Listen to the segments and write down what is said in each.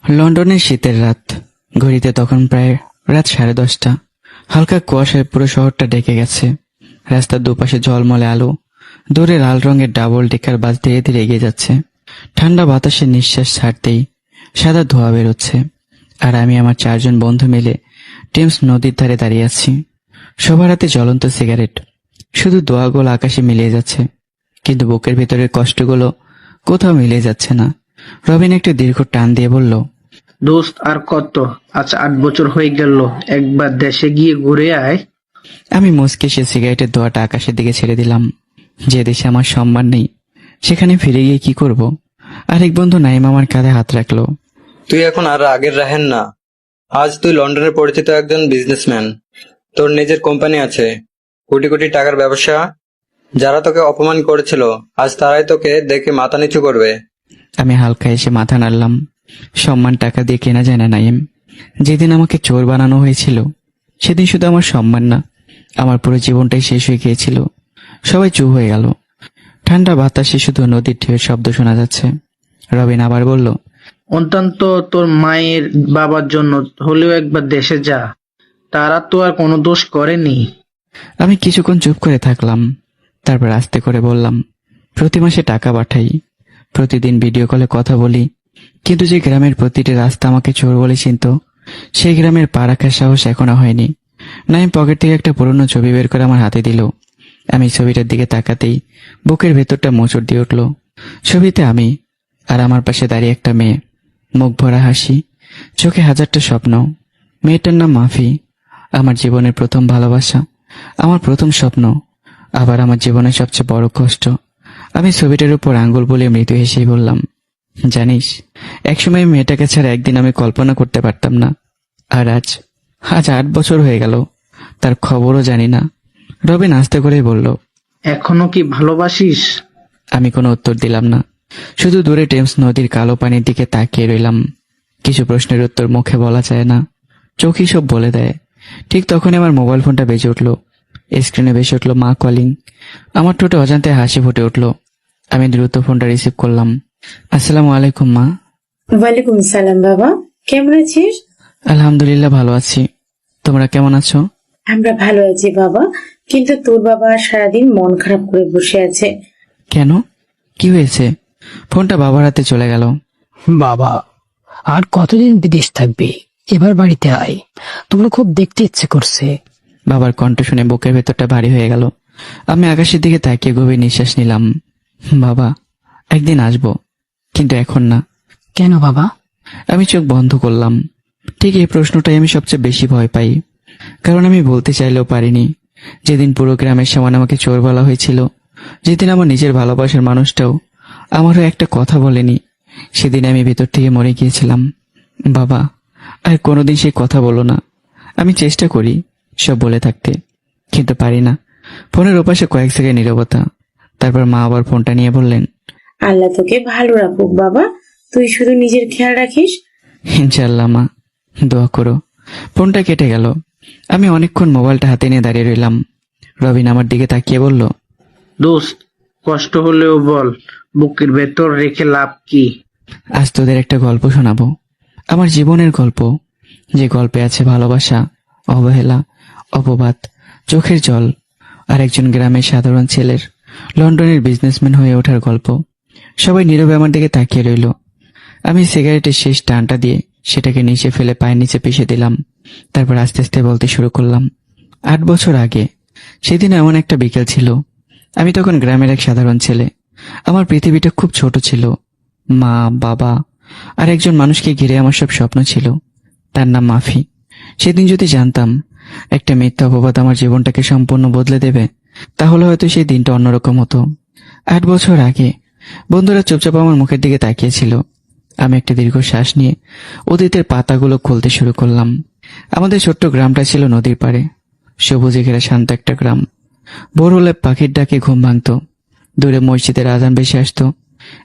লন্ডনের শীতের রাত। ঘড়িতে তখন প্রায় রাত 10:30। হালকা কুয়াশায় পুরো শহরটা ঢেকে গেছে। রাস্তার দুপাশে ঝলমলে আলো, দূরে লাল রঙের ডাবল ডেকার বাস ধীরে ধীরে এগিয়ে যাচ্ছে। ঠান্ডা বাতাসে নিঃশ্বাস ছাড়তেই সাদা ধোঁয়া বেরোচ্ছে। আর আমি আমার 4জন বন্ধু মিলে টেমস নদীর ধারে দাঁড়িয়ে আছি। সবার হাতে জ্বলন্ত সিগারেট। শুধু দোয়াগুলো আকাশে মিলিয়ে যাচ্ছে, কিন্তু বুকের ভেতরের কষ্টগুলো কোথাও মিলিয়ে যাচ্ছে না। রবিন একটা দীর্ঘ টান দিয়ে বলল, দোস্ত, আর কত? আজ 8 বছর হয়ে গেল। একবার দেশে গিয়ে ঘুরে আয়। আমি মুচকি সে সিগারেটের ধোঁয়াটা আকাশের দিকে ছেড়ে দিলাম। যে দেশে আমার সম্মান নেই, সেখানে ফিরে গিয়ে কি করব? আরেক বন্ধু নাইম আমার কাঁধে হাত রাখলো। তুই এখন আর আগের রাহেন না। আজ তুই লন্ডনের পরিচিত একজন বিজনেসম্যান। তোর নিজের কোম্পানি আছে, কোটি কোটি টাকার ব্যবসা। যারা তোকে অপমান করেছিল, আজ তারাই তোকে দেখে মাথা নিচু করবে। আমি হালকা এসে মাথা নাড়লাম। সম্মান টাকা দিয়ে কেনা যায় না নাইম। যেদিন আমাকে চোর বানানো হয়েছিল, সেদিন শুধু আমার সম্মান না, আমার পুরো জীবনটাই শেষ হয়ে গিয়েছিল। সবাই চুপ হয়ে গেল। ঠান্ডা বাতাসে শুধু নদীর ঢেউয়ের শব্দ শোনা যাচ্ছে। রবিন আবার বলল, অন্তত তোর মায়ের বাবার জন্য হলেও একবার দেশে যা। তারা তো আর কোনো দোষ করেনি। আমি কিছুক্ষণ চুপ করে থাকলাম। তারপর আস্তে করে বললাম, প্রতি মাসে টাকা পাঠাই, প্রতিদিন ভিডিও কলে কথা বলি, কিন্তু যে গ্রামের প্রতিটি রাস্তা আমাকে চোর বলে চিনত, সেই গ্রামের পা রাখার সাহস এখনো হয়নি। নাইম পকেট থেকে একটা পুরনো ছবি বের করে আমার হাতে দিল। আমি ছবিটার দিকে তাকাতেই বুকের ভেতরটা মোচড় দিয়ে উঠল। ছবিতে আমি, আর আমার পাশে দাঁড়িয়ে একটা মেয়ে, মুখ ভরা হাসি, চোখে হাজারটা স্বপ্ন। মেয়েটার নাম মাফি। আমার জীবনের প্রথম ভালোবাসা, আমার প্রথম স্বপ্ন, আবার আমার জীবনের সবচেয়ে বড় কষ্ট। আমি ছবিটার উপর আঙ্গুল বলে মৃদু হেসেই বললাম, জানিস, একসময় মেয়েটাকে ছাড়া একদিন আমি কল্পনা করতে পারতাম না। আর আজ আজ 8 বছর হয়ে গেল, তার খবরও জানি না। রবিন আস্তে করে বলল, এখনো কি ভালোবাসিস? আমি কোনো উত্তর দিলাম না, শুধু দূরে টেমস নদীর কালো পানির দিকে তাকিয়ে রইলাম। কিছু প্রশ্নের উত্তর মুখে বলা যায় না, চোখই সব বলে দেয়। ঠিক তখনই আমার মোবাইল ফোনটা বেজে উঠল। স্ক্রিনে ভেসে উঠল মা কলিং। আমার ঠোঁটে অজান্তে হাসি ফুটে উঠল। আমি দ্রুত ফোনটা রিসিভ করলাম। আসসালামু আলাইকুম মা। ওয়ালাইকুম সালাম বাবা, কেমন আছিস? আলহামদুলিল্লাহ, ভালো আছি। তোমরা কেমন আছো? আমরা ভালো আছি বাবা, কিন্তু তোর বাবা সারাদিন মন খারাপ করে বসে আছে। কেন, কি হয়েছে? ফোনটা বাবার হাতে চলে গেল। বাবা, আর কতদিন বিদেশ থাকবে? এবার বাড়িতে আয়, তোমার খুব দেখতে ইচ্ছে করছে। বাবার কণ্ঠ শুনে বুকের ভেতরটা ভারী হয়ে গেল। আমি আকাশের দিকে তাকিয়ে গভীর নিঃশ্বাস নিলাম। বাবা, একদিন আসবো, কিন্তু এখন না। কেন বাবা? আমি চোখ বন্ধ করলাম। ঠিক এই প্রশ্নটাই আমি সবচেয়ে বেশি ভয় পাই, কারণ আমি বলতে চাইলেও পারিনি। যেদিন পুরো গ্রামের সামনে আমাকে চোর বলা হয়েছিল, যেদিন আমার নিজের ভালোবাসার মানুষটাও আমারও একটা কথা বলেনি, সেদিন আমি ভেতর থেকে মরে গিয়েছিলাম। বাবা, আর কোনোদিন সেই কথা বলো না। আমি চেষ্টা করি সব বলে থাকতে, কিন্তু পারি না। ফোনের ওপাশে কয়েক সেকেন্ড নীরবতা। তারপর মা আবার ফোনটা নিয়ে বললেন, আল্লাহ তোকে ভালো রাখুক বাবা, তুই শুধু নিজের খেয়াল রাখিস। ইনশাআল্লাহ মা, দোয়া করো। ফোনটা কেটে গেল। আমি অনেকক্ষণ মোবাইলটা হাতে নিয়ে দাঁড়িয়ে রইলাম। রবিন আমার দিকে তাকিয়ে বলল, দোস্ত, কষ্ট হলেও বল, বুকের ভেতর রেখে লাভ কি? আজ তোদের একটা গল্প শোনাবো, আমার জীবনের গল্প, যে গল্পে আছে ভালোবাসা, অবহেলা, অপবাদ, চোখের জল, আর একজন গ্রামের সাধারণ ছেলের লন্ডনের বিজনেসম্যান হয়ে ওঠার গল্প। সবাই নীরবে আমার দিকে তাকিয়ে রইল। আমি সিগারেটের শেষ টানটা দিয়ে সেটাকে নিচে ফেলে পায়ের নিচে পিষে দিলাম। তারপর আস্তে আস্তে বলতে শুরু করলাম, 8 বছর আগে সেদিন এমন একটা বিকেল ছিল। আমি তখন গ্রামের এক সাধারণ ছেলে। আমার পৃথিবীটা খুব ছোট ছিল। মা, বাবা আর একজন মানুষকে ঘিরে আমার সব স্বপ্ন ছিল। তার নাম মাফি। সেদিন যদি জানতাম একটা মিথ্যা অপবাদ আমার জীবনটাকে সম্পূর্ণ বদলে দেবে, তাহলে হয়তো সেই দিনটা অন্যরকম হতো। 8 বছর আগে বন্ধুরা চুপচাপ আমার মুখের দিকে তাকিয়েছিল। আমি একটা দীর্ঘ শ্বাস নিয়ে অতীতের পাতাগুলো খুলতে শুরু করলাম। আমাদের ছোট্ট গ্রামটা ছিল নদীর পাড়ে, সবুজে ঘেরা শান্ত একটা গ্রাম। ভোর হলে পাখির ডাকে ঘুম ভাঙত, দূরে মসজিদের আজান ভেসে আসতো।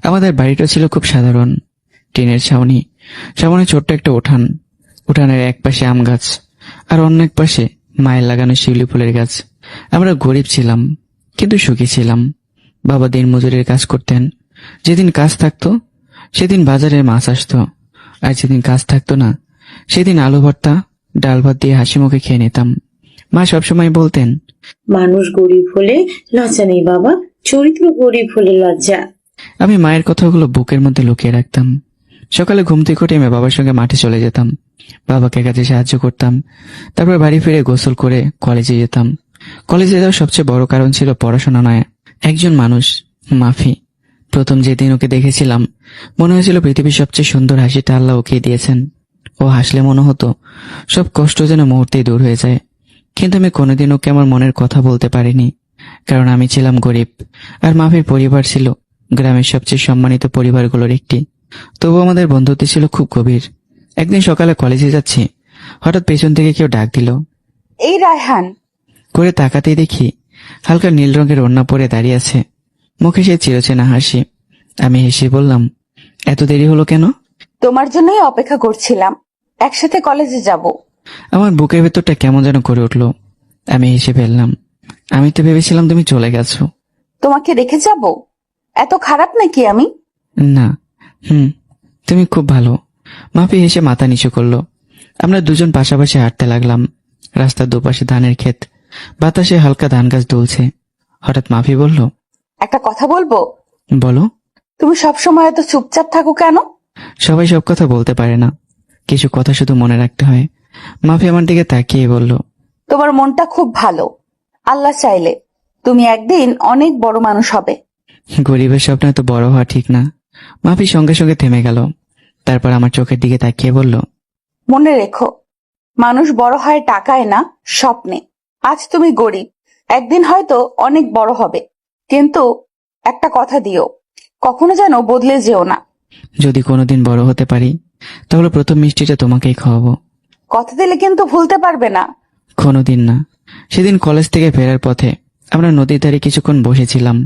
আমাদের বাড়িটা ছিল খুব সাধারণ, টিনের ছাউনি, সামনে ছোট্ট একটা উঠান। উঠানের এক পাশে আম গাছ, আর অন্য এক পাশে মায়ের লাগানো শিউলি ফুলের গাছ। আমরা গরিব ছিলাম, কিন্তু সুখী ছিলাম। বাবা দিন মজুরের কাজ করতেন। যেদিন কাজ থাকতো সেদিন বাজারে মাছ আসতো, আর যেদিন কাজ থাকতো না সেদিন আলু ভর্তা ডাল ভাত দিয়ে হাসি মুখে খেয়ে নিতাম। মা সবসময় বলতেন, মানুষ গরিব হলে লজ্জা নেই বাবা, চরিত্র গরিব হলে লজ্জা। আমি মায়ের কথাগুলো বুকের মধ্যে লুকিয়ে রাখতাম। সকালে ঘুম থেকে উঠে আমি বাবার সঙ্গে মাঠে চলে যেতাম, বাবাকে কাজে সাহায্য করতাম। তারপর বাড়ি ফিরে গোসল করে কলেজে যেতাম। কলেজে যাওয়ার সবচেয়ে বড় কারণ ছিল পড়াশোনা নয়, একজন মানুষ, মাফি। প্রথম যেদিন ওকে দেখেছিলাম মনে হয়েছিল পৃথিবীর সবচেয়ে সুন্দর হাসিটা আল্লাহ ওকে দিয়েছেন। ও হাসলে মনে হতো সব কষ্ট যেন মুহূর্তেই দূর হয়ে যায়। কিন্তু আমি কোনোদিন ওকে আমার মনের কথা বলতে পারিনি, কারণ আমি ছিলাম গরিব আর মাফির পরিবার ছিল গ্রামের সবচেয়ে সম্মানিত পরিবারগুলোর একটি। তবু আমাদের বন্ধুত্ব ছিল খুব গভীর। একদিন সকালে কলেজে যাচ্ছি, হঠাৎ পেছন থেকে কেউ ডাক দিল। এই রায়হান। করে তাকাতেই দেখি হালকা নীল রঙের ওড়না পরে দাঁড়িয়ে আছে, মুখে সে চিরচেনা হাসি। আমি হেসে বললাম, এত দেরি হলো কেন? তোমার জন্যই অপেক্ষা করছিলাম, একসাথে কলেজে যাব। আমার বুকের ভেতরটা কেমন যেন করে উঠলো। আমি হেসে ফেললাম, আমি তো ভেবেছিলাম তুমি চলে গেছো। তোমাকে রেখে যাব? এত খারাপ নাকি আমি? না, তুমি খুব ভালো। মাফি হেসে মাথা নিচু করলো। আমরা দুজন পাশাপাশি হাঁটতে লাগলাম। রাস্তার দুপাশে ধানের ক্ষেত, বাতাসে হালকা ধান গাছ দুলছে। হঠাৎ মাফি বলল, একটা কথা বলবো? বলো। তুমি সবসময় এত চুপচাপ থাকো কেন? সবাই সব কথা বলতে পারে না, কিছু কথা শুধু মনে রাখতে হয়। মাফি আমার দিকে তাকিয়ে বলল, তোমার মনটা খুব ভালো। আল্লাহ চাইলে তুমি একদিন অনেক বড় মানুষ হবে। গরিবের স্বপ্ন তো বড় হওয়া ঠিক না। মাফি সঙ্গে সঙ্গে থেমে গেল। তারপর আমার চোখের দিকে তাকিয়ে বলল, মনে রেখো, মানুষ বড় হয় টাকায় না, স্বপ্নে। আজ তুমি গরিব, একদিন হয়তো অনেক বড় হবে। কিন্তু একটা কথা দিও, কখনো যেন বদলে যেও না। যদি কোনোদিন বড় হতে পারি তাহলে প্রথম মিষ্টিটা তোমাকেই খাওয়াবো। কথা দিলে কিন্তু ভুলতে পারবে না। কোনোদিন না। সেদিন কলেজ থেকে ফেরার পথে আমরা নদীর ধারে কিছুক্ষণ বসেছিলাম।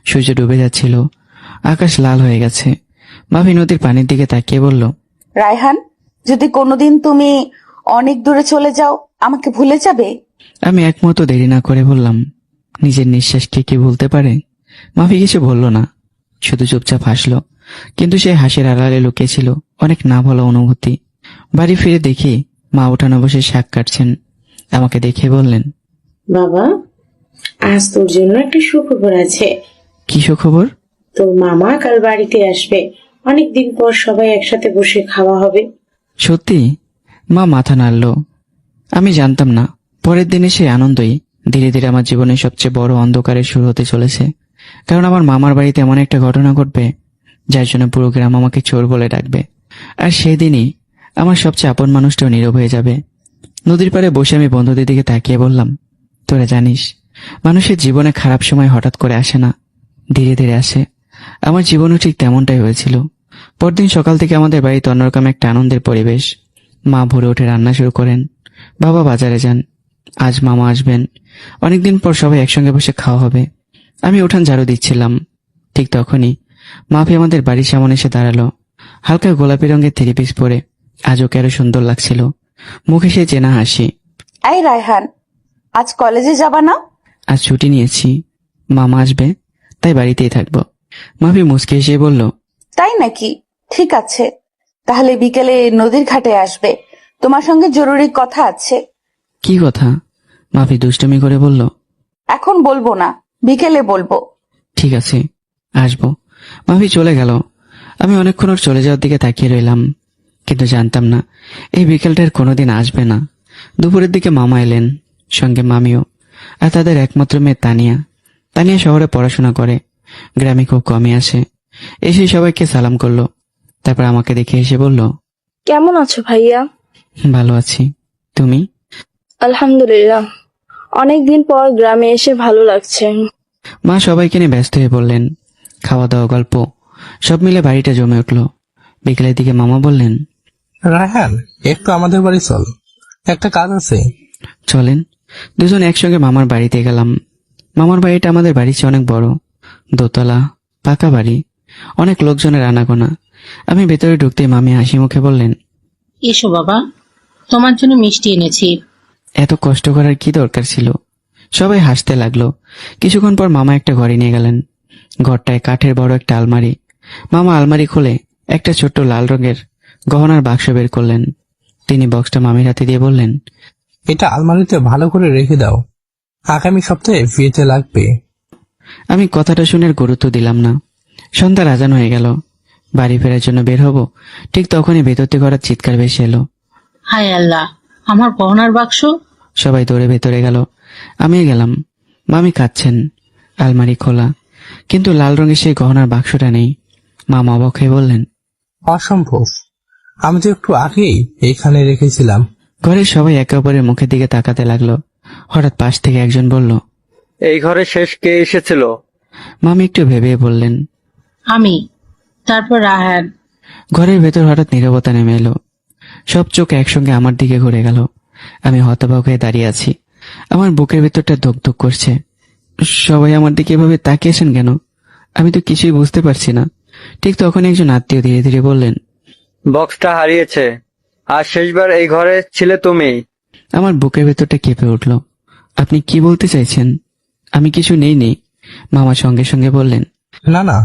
সূর্য ডুবে যাচ্ছিল, আকাশ লাল হয়ে গেছে। মাফি নদীর পানির দিকে তাকিয়ে বলল, রায়হান, যদি কোনোদিন তুমি অনেক দূরে চলে যাও, আমাকে ভুলে যাবে? আমি এক মুহূর্ত দেরি না করে বললাম, নিজের নিঃশ্বাসকে কি ভুলতে পারে? মাফি কিছু বলল না, শুধু চুপচাপ হাসলো। কিন্তু সে হাসির আড়ালে লুকিয়েছিল অনেক না বলা অনুভূতি। বাড়ি ফিরে দেখি মা উঠানে বসে শাক কাটছেন। আমাকে দেখে বললেন, বাবা, আজ তোর জন্য একটা সুখবর আছে। কি খবর? তোর মামা কাল বাড়িতে আসবে, অনেকদিন পর সবাই একসাথে বসে খাওয়া হবে। সত্যি? মা মাথা নাড়ল। আমি জানতাম না পরের দিনে সেই আনন্দই ধীরে ধীরে আমার জীবনের সবচেয়ে বড় অন্ধকারের শুরু হতে চলেছে। কারণ আমার মামার বাড়িতে এমন একটা ঘটনা ঘটবে যার জন্য পুরো গ্রাম আমাকে চোর বলে ডাকবে। আর সেদিনই আমার সবচেয়ে আপন মানুষটাও নীরব হয়ে যাবে। নদীর পাড়ে বসে আমি বন্ধুদের দিকে তাকিয়ে বললাম, তোরা জানিস, মানুষের জীবনে খারাপ সময় হঠাৎ করে আসে না, ধীরে ধীরে আসে। আমার জীবনও ঠিক তেমনটাই হয়েছিল। পরদিন সকাল থেকে আমাদের বাড়িতে অন্যরকম একটা আনন্দের পরিবেশ। মা ভোরে উঠে রান্না শুরু করেন, বাবা বাজারে যান, আজ মামা আসবেন। অনেকদিন পর সবাই একসঙ্গে বসে খাওয়া হবে। আমি উঠান ঝাড়ু দিচ্ছিলাম, ঠিক তখনই মাফি আমাদের বাড়ির সামনে এসে দাঁড়ালো। হালকা গোলাপি রঙের থ্রি পিস পরে আজ ওকে আরো সুন্দর লাগছিল, মুখে সে চেনা হাসি। এই রায়হান, আজ কলেজে যাবা না? আজ ছুটি নিয়েছি, মামা আসবে তাই বাড়িতেই থাকবো। মাফি মুচকি এসে বলল, তাই নাকি? ঠিক আছে, তাহলে বিকেলে নদীর ঘাটে আসবে, তোমার সঙ্গে জরুরি কথা আছে। কি কথা? মাফি দুষ্টুমি করে বলল, এখন বলবো না, বিকেলে বলবো। ঠিক আছে, আসবো। মাফি চলে গেল। আমি অনেকক্ষণ ওর চলে যাওয়ার দিকে তাকিয়ে রইলাম, কিন্তু জানতাম না এই বিকেলটার কোনোদিন আসবে না। দুপুরের দিকে মামা এলেন, সঙ্গে মামিও, আর তাদের একমাত্র মেয়ে তানিয়া। তানিয়া শহরে পড়াশোনা করে, গ্রামে খুব কমই আসে। এসে সবাইকে সালাম করলো, তারপর আমাকে দেখে এসে বলল, কেমন আছো ভাইয়া? ভালো আছি, তুমি? আলহামদুলিল্লাহ, অনেকদিন পর গ্রামে এসে ভালো লাগছে। মা সবাইকে নিয়ে ব্যস্ত হয়ে বললেন। খাওয়া দাওয়া, গল্প সব মিলে বাড়িটা জমে উঠল। বিকেলের দিকে মামা বললেন, রায়হান, একটু আমাদের বাড়ি চল, একটা কাজ আছে। চলেন। দুজন একসঙ্গে মামার বাড়িতে গেলাম। মামার বাড়িটা আমাদের বাড়ির চেয়ে অনেক বড়, দোতলা, পাকা বাড়ি, অনেক লোকজনের আনাগোনা। আমি ভেতরে ঢুকতেই মামি হাসি মুখে বললেন, এসো বাবা, তোমার জন্য মিষ্টি এনেছি। এত কষ্ট করার কি দরকার ছিল? সবাই হাসতে লাগলো। কিছুক্ষণ পর মামা একটা ঘরে নিয়ে গেলেন। ঘরটায় কাঠের বড় একটা আলমারি। মামা আলমারি খুলে একটা ছোট্ট লাল রঙের গহনার বাক্স বের করলেন। তিনি বক্সটা মামির হাতে দিয়ে বললেন, এটা আলমারিতে ভালো করে রেখে দাও, আগামী সপ্তাহে বিয়েতে লাগবে। আমি কথাটা শুনে আর গুরুত্ব দিলাম না। সন্ধ্যার আজান হয়ে গেল। বাড়ি ফেরার জন্য বের হব, ঠিক তখনই ভেতর থেকে হঠাৎ চিৎকার ভেসে এলো। হায় আল্লাহ, আমার গহনার বাক্স! সবাই দৌড়ে ভেতরে গেল। আমিও গেলাম। মামি কাঁদছেন। আলমারি খোলা, কিন্তু লাল রঙের সেই গহনার বাক্সটা নেই। মামা অবাক হয়ে বললেন, অসম্ভব, আমি তো একটু আগেই এইখানে রেখেছিলাম। ঘরের সবাই একে অপরের মুখের দিকে তাকাতে লাগলো। হঠাৎ পাশ থেকে একজন বলল, এই ঘরে শেষ কে এসেছিল? মামি একটু ভেবে বললেন, আমি। তারপর রাহান। ঘরের ভেতর হঠাৎ নীরবতা নেমে এলো। সব চোখ একসঙ্গে আমার দিকে ঘুরে গেল। আমি হতবাক হয়ে দাঁড়িয়ে আছি। আমার বুকের ভেতরটা ধক ধক করছে। সবাই আমার দিকে এভাবে তাকিয়েছেন কেন? আমি তো কিছুই বুঝতে পারছি না। ঠিক তখন একজন আত্মীয় ধীরে ধীরে বললেন, বক্সটা হারিয়েছে, আর শেষবার এই ঘরে ছিলে তুমি। আমার বুকের ভেতরটা কেঁপে উঠল। আপনি কি বলতে চাইছেন? আমি কিছু নেই। মামা সঙ্গে সঙ্গে বললেন, না না,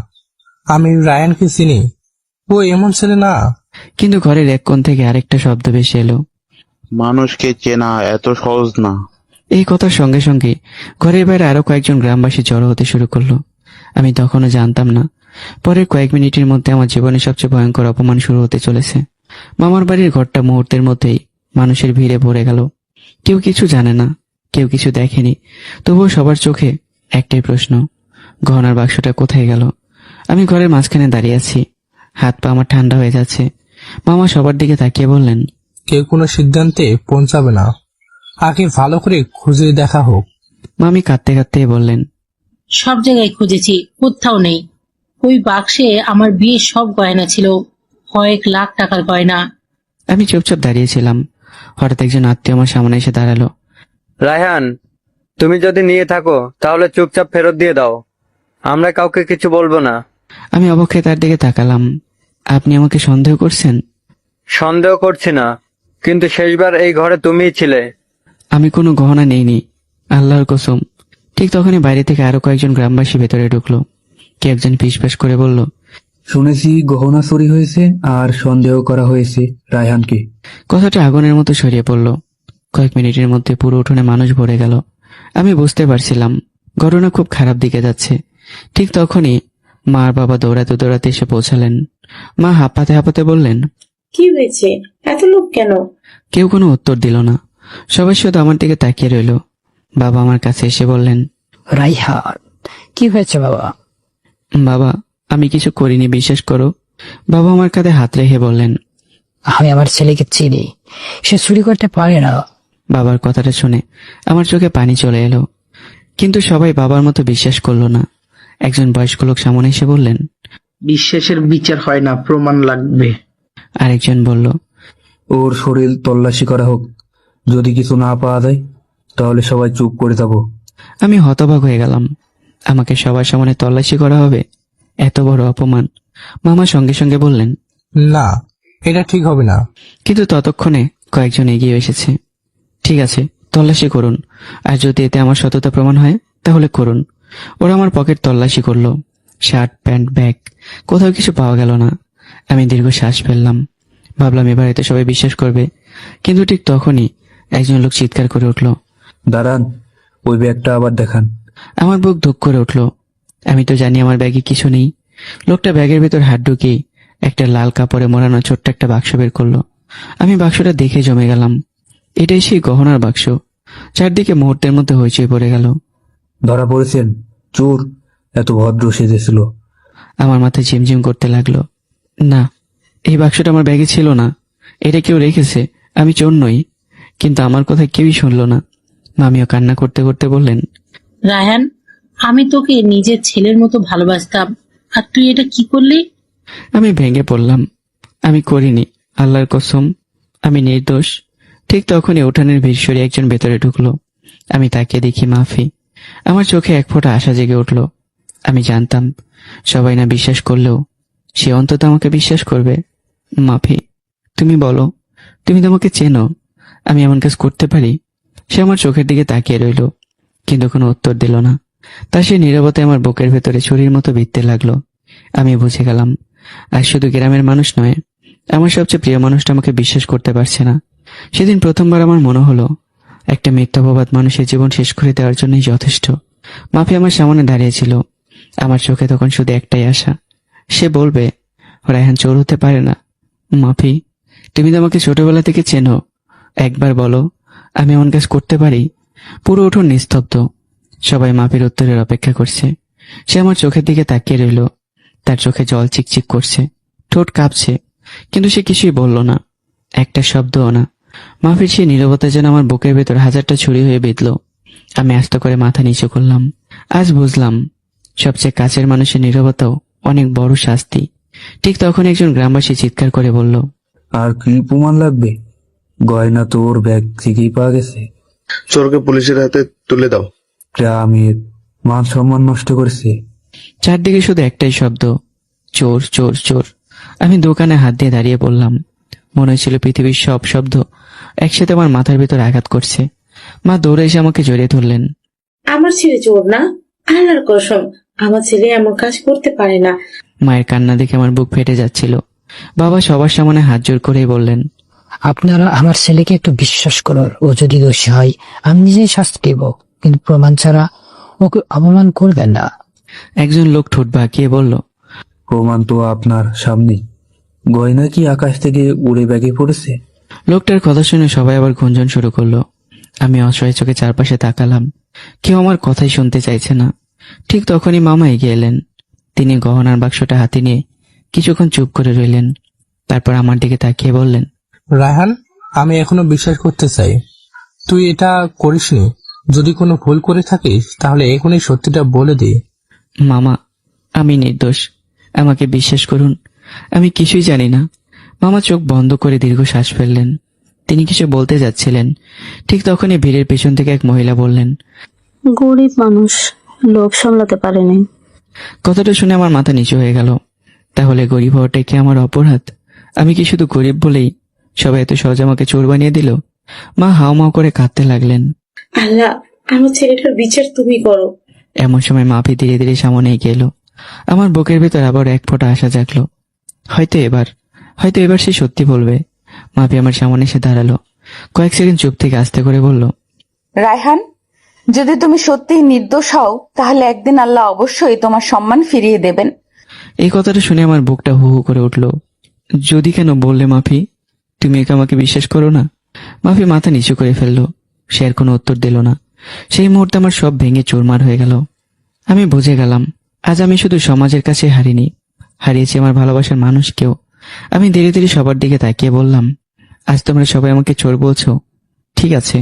আমি রায়ানকে চিনি, ও এমন ছেলে না। কিন্তু ঘরের এক কোণ থেকে আরেকটা শব্দ ভেসে এলো, মানুষকে চেনা এত সহজ না। এই কথার সঙ্গে সঙ্গে ঘরের বাইরে আরো কয়েকজন গ্রামবাসী জড়ো হতে শুরু করলো। আমি তখনও জানতাম না, পরের কয়েক মিনিটের মধ্যে আমার জীবনের সবচেয়ে ভয়ঙ্কর অপমান শুরু হতে চলেছে। মামার বাড়ির ঘরটা মুহূর্তের মধ্যেই মানুষের ভিড়ে ভরে গেল। কেউ কিছু জানে না, কেউ কিছু দেখেনি, তবুও সবার চোখে একটাই প্রশ্ন, গহনার বাক্সটা কোথায় গেল? আমি ঘরের মাঝখানে দাঁড়িয়ে আছি, হাত পা আমার ঠান্ডা হয়ে যাচ্ছে। মামা সবার দিকে তাকিয়ে বললেন, কেউ কোনো সিদ্ধান্তে পৌঁছাবে না, আগে ভালো করে খুঁজে দেখা হোক। মামি কাঁদতে কাঁদতে বললেন, সব জায়গায় খুঁজেছি, কোথাও নেই। ওই বাক্সে আমার বিয়ের সব গয়না ছিল, কয়েক লাখ টাকার গয়না। আমি চুপচাপ দাঁড়িয়েছিলাম। হঠাৎ একজন আত্মীয় আমার সামনে এসে দাঁড়ালো। রায়হান, তুমি যদি নিয়ে থাকো তাহলে চুপচাপ ফেরত দিয়ে দাও, আমরা কাউকে কিছু বলবো না। আমি অবাক হয়ে তার দিকে তাকালাম। আপনি আমাকে সন্দেহ করছেন? সন্দেহ করছি না, কিন্তু শেষবার এই ঘরে তুমিই ছিলে। আমি কোনো গহনা নেইনি, আল্লাহর কসম। ঠিক তখনই বাইরে থেকে আরো কয়েকজন গ্রামবাসী ভেতরে ঢুকলো। কে একজন ফিসফাস করে বলল, শুনেছি গহনা চুরি হয়েছে আর সন্দেহ করা হয়েছে রায়হানকে। কথাটা আগুনের মতো ছড়িয়ে পড়ল। কয়েক মিনিটের মধ্যে পুরো উঠোনে মানুষ ভরে গেল। আমি বুঝতে পারছিলাম ঘটনা খুব খারাপ দিকে যাচ্ছে। ঠিক তখনই মা আর বাবা দৌড়াতে দৌড়াতে এসে পৌঁছালেন। মা হাঁপাতে হাঁপাতে বললেন, কি হয়েছে? এত লোক কেন? কেউ কোনো উত্তর দিল না। সবাই শুধু আমার দিকে তাকিয়ে রইল। বাবা আমার কাছে এসে বললেন, রাইহান, কি হয়েছে বাবা? বাবা, আমি কিছু করিনি, বিশ্বাস করো। বাবা আমার কাঁধে হাত রেখে বললেন, আমি আমার ছেলেকে চিনি, সে চুরি করতে পারে না। বাবার কথাটা শুনে আমার চোখে পানি চলে এলো। কিন্তু সবাই বাবার মতো বিশ্বাস করলো না। একজন বয়স্ক লোক সামনে এসে বললেন, বিশ্বাসের বিচার হয় না, প্রমাণ লাগবে। আরেকজন বলল, ওর শরীর তল্লাশি করা হোক, যদি কিছু না পাওয়া যায় তাহলে সবাই চুপ করে থাকো। আমি হতবাক হয়ে গেলাম। আমাকে সবার সামনে তল্লাশি করা হবে? এত বড় অপমান। মামা সঙ্গে সঙ্গে বললেন, না, এটা ঠিক হবে না। কিন্তু ততক্ষণে কয়েকজন এগিয়ে এসেছে। ঠিক আছে, তল্লাশি করুন, আর যদি এতে আমার সততা প্রমাণ হয় তাহলে করুন। ওরা আমার পকেট তল্লাশি করলো, শার্ট, প্যান্ট, ব্যাগ, কোথাও কিছু পাওয়া গেল না। আমি দীর্ঘ শ্বাস ফেললাম। ভাবলাম এবার এতে সবাই বিশ্বাস করবে। কিন্তু ঠিক তখনই একজন লোক চিৎকার করে উঠল, দাঁড়ান, ওই ব্যাগটা আবার দেখান। আমার বুক ধুক করে উঠল। আমি তো জানি আমার ব্যাগে কিছু নেই। লোকটা ব্যাগের ভেতর হাত ঢুকিয়ে একটা লাল কাপড়ে মোড়ানো ছোট্ট একটা বাক্স বের করলো। আমি বাক্সটা দেখে জমে গেলাম। এটাই সেই গহনার বাক্স। চারদিকে মুহূর্তের মধ্যে হইচই পড়ে গেল। ধরা পড়েছেন? চোর এত ভদ্র সেজেছিল। আমার মাথায় ঝিমঝিম করতে লাগলো। না, এই বাক্সটা আমার ব্যাগে ছিল না। এটা কেউ রেখেছে, আমি চোর নই। কিন্তু আমার কথা কেউই শুনলো না। মামিও কান্না করতে করতে বললেন, রায়হান, আমি তোকে নিজের ছেলের মতো ভালোবাসতাম, আর তুই এটা কি করলি? আমি ভেঙে পড়লাম। আমি করিনি, আল্লাহর কসম, আমি নির্দোষ। ঠিক তখনই উঠানের ভিড় সরিয়ে একজন ভেতরে ঢুকলো। আমি তাকিয়ে দেখি মাফি। আমার চোখে এক ফোঁটা আশা জেগে উঠল। আমি জানতাম সবাই না বিশ্বাস করলেও সে অন্তত আমাকে বিশ্বাস করবে। মাফি, তুমি বলো, তুমি তো আমাকে চেনো, আমি এমন কাজ করতে পারি? সে আমার চোখের দিকে তাকিয়ে রইল, কিন্তু কোনো উত্তর দিল না। তার সে নীরবতায় আমার বুকের ভেতরে ছুরির মতো বিঁধতে লাগলো। আমি বুঝে গেলাম, আর শুধু গ্রামের মানুষ নয়, আমার সবচেয়ে প্রিয় মানুষটা আমাকে বিশ্বাস করতে পারছে না। সেদিন প্রথমবার আমার মনে হলো একটা মিথ্যাবাদ মানুষের জীবন শেষ করে দেওয়ার জন্যই যথেষ্ট। মাফি আমার সামনে দাঁড়িয়েছিল। আমার চোখে তখন শুধু একটাই আশা, সে বলবে রায়হান চোর হতে পারে না। মাফি, তুমি তো আমাকে ছোটবেলা থেকে চেনো, একবার বলো আমি এমন কাজ করতে পারি? পুরো উঠোন নিস্তব্ধ, সবাই মাফির উত্তরের অপেক্ষা করছে। সে আমার চোখের দিকে তাকিয়ে রইল, তার চোখে জল চিকচিক করছে, ঠোঁট কাঁপছে, কিন্তু সে কিছুই বলল না, একটা শব্দও না। মাফির সেই নীরবতা যেন আমার বুকের ভেতর হাজারটা ছুরি হয়ে বিঁধল। আমি আস্ত করে মাথা নিচু করলাম। আজ বুঝলাম সবচেয়ে কাছের মানুষের নীরবতাও অনেক বড় শাস্তি। ঠিক তখন একজন গ্রামবাসী চিৎকার করে বলল, আর কি প্রমাণ লাগবে? গয়না তো ওর ব্যাগ থেকেই পাওয়া গেছে। চোরকে পুলিশের হাতে তুলে দাও। গ্রামের মান সম্মান নষ্ট করেছে। চারদিকে শুধু একটাই শব্দ, চোর চোর চোর। আমি দোকানে হাত দিয়ে দাঁড়িয়ে পড়লাম। মনে হয়েছিল পৃথিবীর সব শব্দ একসাথে আমার মাথার ভিতর আঘাত করছে। মা দৌড়ে এসে আমাকে জড়িয়ে ধরলেন। আমার ছেলে চোর না, আল্লাহর কসম আমার ছেলে এমন কাজ করতে পারে না। মায়ের কান্না দেখে আমার বুক ফেটে যাচ্ছিল। বাবা সবার সামনে হাত জোর করেই বললেন, আপনারা আমার ছেলেকে একটু বিশ্বাস করুন, ও যদি দোষী হয় আমি নিজেই শাস্তি দেব, কিন্তু প্রমাণ ছাড়া ওকে অপমান করবেন না। একজন লোক ঠোঁট বাঁকিয়ে বলল, প্রমাণ তো আপনার সামনেই। গয়না কি আকাশ থেকে উড়ে ব্যাগে পড়েছে? লোকটার কথা শুনে সবাই আবার গুঞ্জন শুরু করলো। আমি অসহায় চোখে চারপাশে তাকালাম, কেউ আমার কথাই শুনতে চাইছে না। ঠিক তখনই মামা এগিয়ে এলেন। তিনি গহনার বাক্সটা হাতে নিয়ে কিছুক্ষণ চুপ করে রইলেন, তারপর আমার দিকে তাকিয়ে বললেন, রায়হান, আমি এখনো বিশ্বাস করতে চাই তুই এটা করিসনি। যদি কোনো ভুল করে থাকিস তাহলে এখনই সত্যিটা বলে দে। মামা, আমি নির্দোষ, আমাকে বিশ্বাস করুন, আমি কিছুই জানি না। মামা চোখ বন্ধ করে দীর্ঘ শ্বাস ফেললেন। তিনি কিছু বলতে যাচ্ছিলেন, ঠিক তখনই ভিড়ের পেছন থেকে এক মহিলা বললেন, গরিব মানুষ, লোভ সামলাতে পারেনি। কথাটা শুনে আমার মাথা নিচু হয়ে গেল। তাহলে গরিব হওয়াটাই কি আমার অপরাধ? আমি কি শুধু গরিব বলেই সবাই এত সহজে আমাকে চোর বানিয়ে দিল? মা হাউমাউ করে কাঁদতে লাগলেন। আল্লাহ, আমার ছেলেটার বিচার তুমি করো। এমন সময় মাফি ধীরে ধীরে সামনে এগিয়ে এলো। আমার বুকের ভেতর আবার এক ফোঁটা আশা জাগলো। হয়তো এবার সে সত্যি বলবে। মাফি আমার সামনে এসে দাঁড়ালো। কয়েক সেকেন্ড চুপ থেকে আস্তে করে বলল, রায়হান, যদি তুমি সত্যিই নির্দোষ হও তাহলে একদিন আল্লাহ অবশ্যই তোমার সম্মান ফিরিয়ে দেবেন। এই কথাটা শুনে আমার বুকটা হু হু করে উঠল। যদি কেন বললে মাফি? তুমি একে আমাকে বিশ্বাস করো না? মাফি মাথা নিচু করে ফেললো। সে আর কোনো উত্তর দিল না। সেই মুহূর্তে আমার সব ভেঙে চুরমার হয়ে গেল। আমি বুঝে গেলাম, আজ আমি শুধু সমাজের কাছে হারিনি, হারিয়েছি আমার ভালোবাসার মানুষকেও। আমি ধীরে ধীরে সবার দিকে তাকিয়ে বললাম, আজ তোমরা সবাই আমাকে চোর বলছো, ঠিক আছে,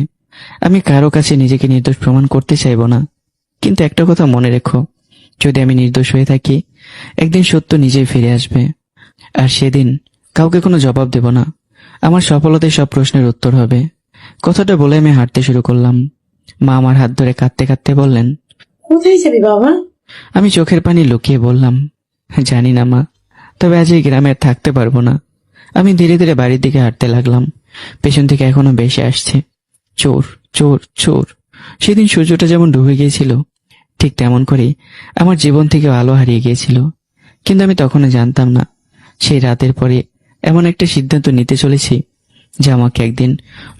আমি কারো কাছে নিজেকে নির্দোষ প্রমাণ করতে চাইবো না। কিন্তু একটা কথা মনে রেখো, যদি আমি নির্দোষ হয়ে থাকি, একদিন সত্য নিজেই ফিরে আসবে। আর সেদিন কাউকে কোনো জবাব দেব না। আমার সফলতায় সব প্রশ্নের উত্তর হবে। কথাটা বলে আমি হাঁটতে শুরু করলাম। মা আমার হাত ধরে কাঁদতে কাঁদতে বললেন, কোথায় যাবি বাবা? আমি চোখের পানি লুকিয়ে বললাম, জানি না মা, তবে আজ এই গ্রামে আর থাকতে পারবো না। আমি ধীরে ধীরে বাড়ির দিকে হাঁটতে লাগলাম। পেছন থেকে এখনো বেশি আসছে, চোর চোর চোর। সেদিন সূর্যটা যেমন ডুবে গিয়েছিল, ঠিক তেমন করেই আমার জীবন থেকে আলো হারিয়ে গিয়েছিল। কিন্তু আমি তখনও জানতাম না, সেই রাতের পরে এমন একটা সিদ্ধান্ত নিতে চলেছি যা আমাকে একদিন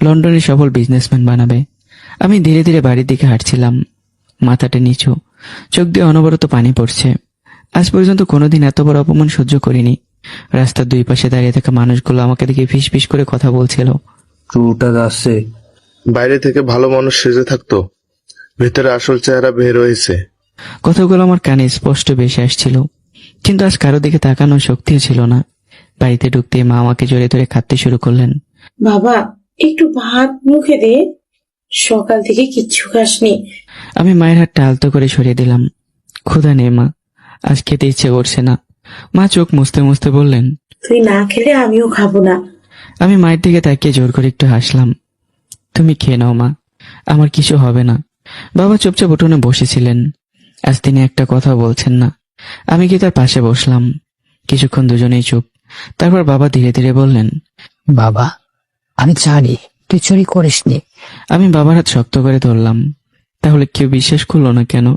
লন্ডনের সফল বিজনেসম্যান বানাবে। আমি ধীরে ধীরে বাড়ির দিকে হাঁটছিলাম, মাথাটা নিচু, চোখ দিয়ে অনবরত পানি পড়ছে। আজ পর্যন্ত কোনোদিন এত বড় অপমান সহ্য করিনি। রাস্তার দুই পাশে দাঁড়িয়ে থাকা মানুষগুলো আমাকে দেখে ফিস ফিস করে কথা বলছিল। চোরটা যাচ্ছে। বাইরে থেকে ভালো মানুষ সেজে থাকতো, ভেতরে আসল চেহারা বের হয়েছে। কথাগুলো আমার কানে স্পষ্ট ভেসে আসছিল, কিন্তু আজ কারো দিকে তাকানোর শক্তিও ছিল না। বাড়িতে ঢুকতে মা আমাকে জড়িয়ে ধরে কাঁদতে শুরু করলেন। বাবা, একটু ভাত মুখে দে, সকাল থেকে কিচ্ছু খাসনি। আমি মায়ের হাতটা আলতো করে সরিয়ে দিলাম। ক্ষুধা নেই মা, আজ খেতে ইচ্ছে করছে না। মা চোখ মুছতে মুছতে বললেন, তুই না খেলে আমিও খাবো না। আমি মায়ের দিকে তাকিয়ে জোর করে একটু হাসলাম। তুমি খেয়ে নাও মা, আমার কিছু হবে না। বাবা চুপচাপ উঠোনে বসেছিলেন। আজ তিনি একটা কথা বলছেন না। আমি কি তার পাশে বসলাম। কিছুক্ষণ দুজনেই চুপ। তারপর বাবা ধীরে ধীরে বললেন, বাবা, আমি জানি তুই চুরি করিসনি। আমি বাবার হাত শক্ত করে ধরলাম। তাহলে কেউ বিশ্বাস করলো না কেন?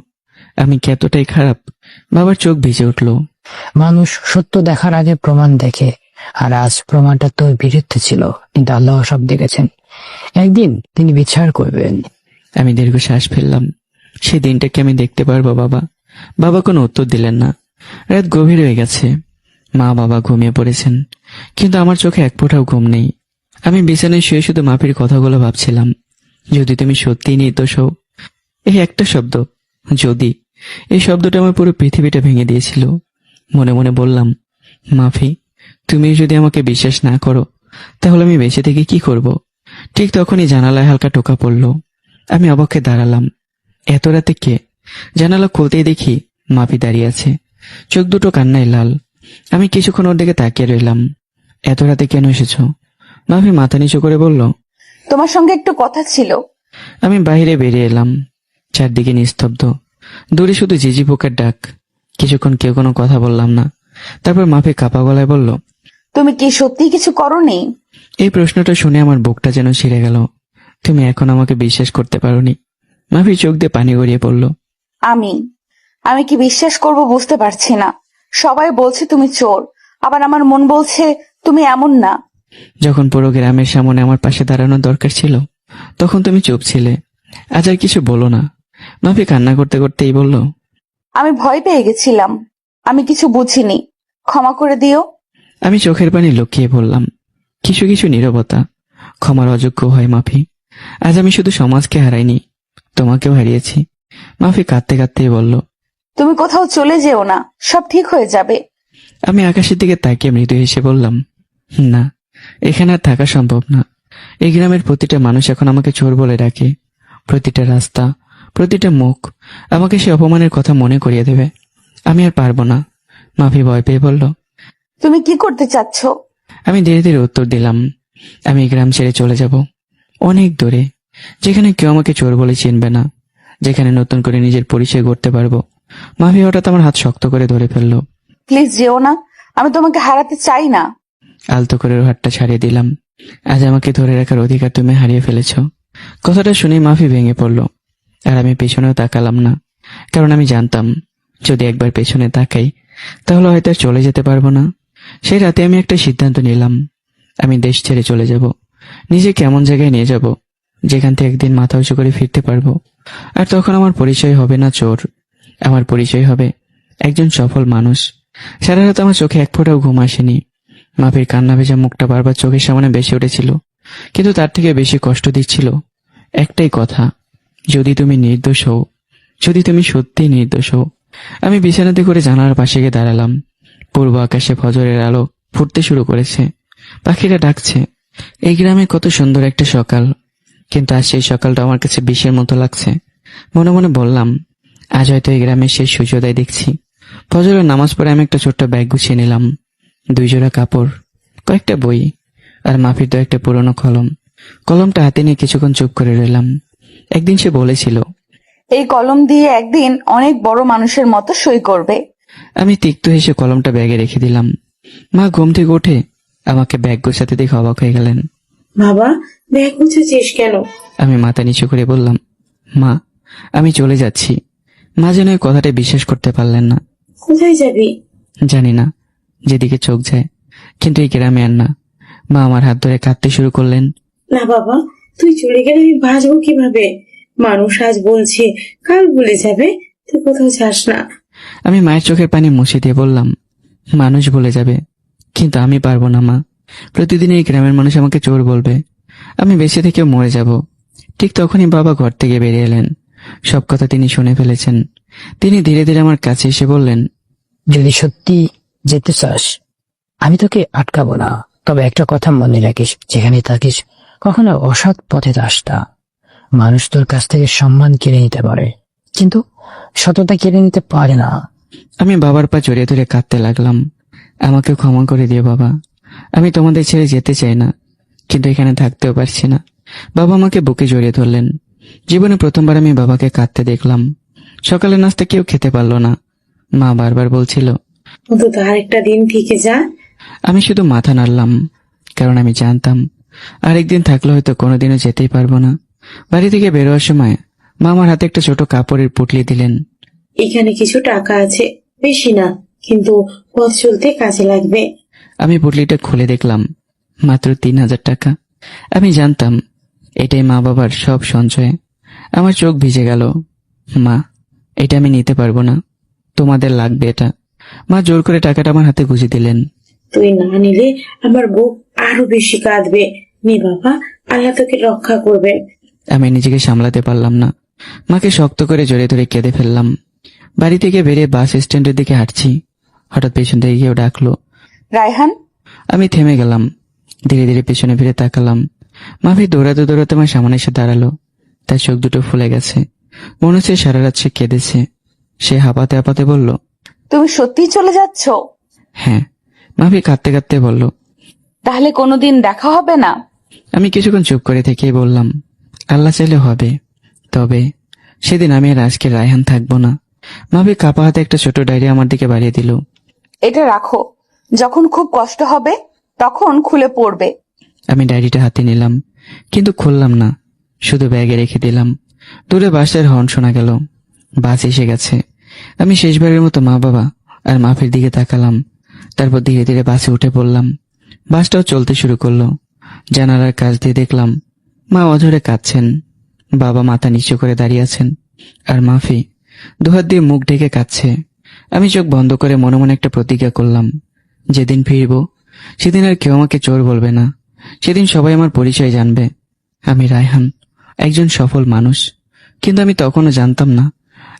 আমি কি এতটাই খারাপ? বাবার চোখ ভিজে উঠল। মানুষ সত্য দেখার আগে প্রমাণ দেখে, আর আজ প্রমাণটা তোর বিরুদ্ধে ছিল, কিন্তু আল্লাহ সব দেখেছেন। একদিন তিনি বিচার করবেন। আমি দীর্ঘ শ্বাস ফেললাম। সেই দিনটাকে আমি দেখতে পারবো বাবা? বাবা কোনো উত্তর দিলেন না। রাত গভীর হয়ে গেছে। মা বাবা ঘুমিয়ে পড়েছেন, কিন্তু আমার চোখে এক ফোঁটাও ঘুম নেই। আমি বিছানায় শুয়ে শুধু মাফির কথাগুলো ভাবছিলাম। যদি তুমি সত্যিই নির্দোষ হও, এই একটা শব্দ যদি, এই শব্দটা আমার পুরো পৃথিবীটা ভেঙে দিয়েছিল। মনে মনে বললাম, মাফি, তুমি যদি আমাকে বিশ্বাস না করো তাহলে আমি বেঁচে থেকে কি করব? ঠিক তখনই জানালায় হালকা টোকা পড়ল। আমি অবাক হয়ে দাঁড়ালাম। এত রাতে কে? জানালা খুলতেই দেখি মাফি দাঁড়িয়ে আছে, চোখ দুটো কান্নায় লাল। আমি কিছুক্ষণ ওর দিকে তাকিয়ে রইলাম। এত রাতে কেন এসেছ? মাফি মাথা নিচু করে বলল, তোমার সঙ্গে একটু কথা ছিল। আমি বাইরে বেরিয়ে এলাম। চারদিকে নিস্তব্ধ, দূরে শুধু ঝিঝি পোকার ডাক। কিছুক্ষণ কেউ কোনো কথা বললাম না। তারপর মাফি কাঁপা গলায় বলল, তুমি কি সত্যি কিছু করোনি? এই প্রশ্নটা শুনে আমার বুকটা যেন ছিঁড়ে গেল। তুমি এখন আমাকে বিশ্বাস করতে পারোনি? মাফি চোখ দিয়ে পানি গড়িয়ে পড়ল। আমি কি বিশ্বাস করব বুঝতে পারছি না। সবাই বলছে তুমি চোর, আবার আমার মন বলছে তুমি এমন না। যখন পুরো গ্রামের সামনে আমার পাশে দাঁড়ানোর দরকার ছিল, তখন তুমি চুপ ছিলে। আজ আর কিছু বলো না। মাফি কান্না করতে করতেই বলল, আমি ভয় পেয়ে গেছিলাম, আমি কিছু বুঝিনি, ক্ষমা করে দিও। আমি চোখের পানি লুকিয়ে বললাম, কিছু কিছু নীরবতা ক্ষমার অযোগ্য হয় মাফি। আজ আমি শুধু সমাজকে হারাইনি, তোমাকেও হারিয়েছি। মাফি কাঁদতে কাঁদতেই বলল, তুমি কোথাও চলে যেও না, সব ঠিক হয়ে যাবে। আমি আকাশের দিকে তাকিয়ে মৃদু হেসে বললাম, না, এখানে আর থাকা সম্ভব না। এই গ্রামের প্রতিটা মানুষ এখন আমাকে চোর বলে ডাকে। প্রতিটা রাস্তা, প্রতিটা মুখ আমাকে সে অপমানের কথা মনে করিয়ে দেবে। আমি আর পারবো না। মাফি ভয় পেয়ে বলল, তুমি কি করতে চাচ্ছ? আমি ধীরে ধীরে উত্তর দিলাম, আমি এই গ্রাম ছেড়ে চলে যাব, অনেক দূরে, যেখানে কেউ আমাকে চোর বলে চিনবে না, যেখানে নতুন করে নিজের পরিচয় গড়তে পারবো। মাফি হঠাৎ আমার হাত শক্ত করে ধরে ফেললো। প্লিজ যেও না, আমি তোমাকে হারাতে চাই না। আলতো করে ওর হাতটা ছাড়িয়ে দিলাম। আজ আমাকে ধরে রাখার অধিকার তুমি হারিয়ে ফেলেছ। কথাটা শুনে মাফি ভেঙে পড়ল। আর আমি পেছনেও তাকালাম না, কারণ আমি জানতাম যদি একবার পেছনে তাকাই তাহলে হয়তো আর চলে যেতে পারবো না। সেই রাতে আমি একটা সিদ্ধান্ত নিলাম, আমি দেশ ছেড়ে চলে যাব। নিজেকে এমন জায়গায় নিয়ে যাব যেখান থেকে একদিন মাথা উঁচু করে ফিরতে পারবো। আর তখন আমার পরিচয় হবে না চোর, আমার পরিচয় হবে একজন সফল মানুষ। সারা রাত আমার চোখে এক ফোঁটাও ঘুম আসেনি। মাফির কান্না ভেজা মুখটা বারবার চোখের সামনে বেশি উঠেছিল, কিন্তু তার থেকে বেশি কষ্ট দিচ্ছিল একটাই কথা, যদি তুমি নির্দোষ হও, যদি তুমি সত্যিই নির্দোষ হও। আমি বিছানাতে করে জানালার পাশে গিয়ে দাঁড়ালাম। পূর্ব আকাশে ফজরের আলো ফুটতে শুরু করেছে, পাখিরা ডাকছে। এই গ্রামে কত সুন্দর একটা সকাল, কিন্তু আজ সেই সকালটা আমার কাছে বিষের মতো লাগছে। মনে মনে বললাম, আজ হয়তো এই গ্রামের শেষ সূর্যোদয় দেখছি। ফজরের নামাজ পড়ে আমি একটা ছোট্ট ব্যাগ গুছিয়ে নিলাম। 2 জোড়া কাপড়, কয়েকটা বই, আর মাফির তো একটা পুরনো কলম। কলমটা হাতে নিয়ে কিছুক্ষণ চুপ করে রইলাম। একদিন সে বলেছিল, এই কলম দিয়ে একদিন অনেক বড় মানুষের মতো সই করবে। আমি তিক্ত হেসে কলমটা ব্যাগে রেখে দিলাম। মা ঘুম থেকে উঠে আমাকে ব্যাগ গোছাতে দেখে অবাক হয়ে গেলেন। বাবা, ব্যাগ মুছেছিস কেন? আমি মাথা নিচু করে বললাম, মা, আমি চলে যাচ্ছি। মা যেন এই কথাটা বিশ্বাস করতে পারলেন না। কোথায় যাবি? জানি না, যেদিকে চোখ যায়, কিন্তু এই গ্রামে আর না। মা আমার হাত ধরে কাঁদতে শুরু করলেন। না বাবা, তুই চলে গেলে আমি বাঁচবো কিভাবে? মানুষ আজ বলছে, কাল ভুলে যাবে, তুই কোথাও যাস না। আমি মায়ের চোখের পানি মুছে দিয়ে বললাম, মানুষ ভুলে যাবে, কিন্তু আমি পারবো না মা। প্রতিদিন এই গ্রামের মানুষ আমাকে চোর বলবে, আমি বেঁচে থেকেও মরে যাব। ঠিক তখনই বাবা ঘর থেকে বেরিয়ে এলেন। সব কথা তিনি শুনে ফেলেছেন। তিনি ধীরে ধীরে আমার কাছে এসে বললেন, যদি সত্যি যেতে চাস আমি তোকে আটকাবো না, তবে একটা কথা মনে রাখিস, যেখানে থাকিস কখনো অসৎ পথে যাস না। মানুষ তোর কাছ থেকে সম্মান কেড়ে নিতে পারে, কিন্তু সততা কেড়ে নিতে পারে না। আমি বাবার পা জড়িয়ে ধরে কাঁদতে লাগলাম। আমাকে ক্ষমা করে দিও বাবা, আমি তোমাদের ছেড়ে যেতে চাই না, কিন্তু এখানে থাকতেও পারছি না। বাবা আমাকে বুকে জড়িয়ে ধরলেন। জীবনে প্রথমবার আমি বাবাকে কাঁদতে দেখলাম। সকালে নাস্তা কেউ খেতে পারলো না। মা বারবার বলছিল, অন্তত আরেকটা দিন থেকে যা। আমি শুধু মাথা নাড়লাম, কারণ আমি জানতাম আরেকদিন থাকলে হয়তো কোনোদিনও যেতেই পারবো না। বাড়ি থেকে বেরোয়ার সময় মা আমার হাতে একটা ছোট কাপড়ের পুটলি দিলেন। এখানে কিছু টাকা আছে, বেশি না, কিন্তু পথ চলতে কাজে লাগবে। আমি পুটলিটা খুলে দেখলাম মাত্র 3,000 টাকা। আমি জানতাম এটাই মা বাবার সব সঞ্চয়। আমার চোখ ভিজে গেল। মা, এটা আমি নিতে পারবো না, তোমাদের লাগবে এটা। মা জোর করে টাকাটা আমার হাতে গুঁজে দিলেন। তুই না নিলে আমার বউ আরো বেশি কাঁদবে। নে বাবা, আল্লাহ তোকে রক্ষা করবে। আমি নিজেকে সামলাতে পারলাম না, মাকে শক্ত করে জড়িয়ে ধরে কেঁদে ফেললাম। বাড়ি থেকে বেরিয়ে বাস স্ট্যান্ডের দিকে হাঁটছি, হঠাৎ পেছন থেকে কেউ ডাকলো, রায়হান। আমি থেমে গেলাম। ধীরে ধীরে পেছনে ফিরে তাকালাম। মাফি দৌড়াতে দৌড়াতে আমার সামনে এসে দাঁড়ালো। তার চোখ দুটো ফুলে গেছে, মনে হচ্ছে সারা রাত সে কেঁদেছে। সে হাঁপাতে হাঁপাতে বলল, তুমি সত্যিই চলে যাচ্ছ? হ্যাঁ। মাফি কাঁদতে কাঁদতে বলল, তাহলে কোনোদিন দেখা হবে না? আমি কিছুক্ষণ চুপ করে থেকেই বললাম, আল্লাহ চাইলে হবে, তবে সেদিন আমি আর আজকে রায়হান থাকবো না। মাফি কাপা হাতে একটা ছোট ডায়েরি আমার দিকে বাড়িয়ে দিল। এটা রাখো, যখন খুব কষ্ট হবে তখন খুলে পড়বে। আমি ডায়েরিটা হাতে নিলাম, কিন্তু খুললাম না, শুধু ব্যাগে রেখে দিলাম। দূরে বাসের হর্ন শোনা গেল, বাস এসে গেছে। আমি শেষবারের মতো মা বাবা আর মাফির দিকে তাকালাম, তারপর ধীরে ধীরে বাসে উঠে পড়লাম। বাসটাও চলতে শুরু করলো। জানালার কাছ দিয়ে দেখলাম মা অঝরে কাঁদছেন, বাবা মাথা নিচু করে দাঁড়িয়ে আছেন, আর মাফি দুহাত দিয়ে মুখ ঢেকে কাঁদছে। আমি চোখ বন্ধ করে মনে মনে একটা প্রতিজ্ঞা করলাম, যেদিন ফিরবো সেদিন আর কেউ আমাকে চোর বলবে না, সেদিন সবাই আমার পরিচয় জানবে। আমি রায়হান, একজন সফল মানুষ। কিন্তু আমি তখনও জানতাম না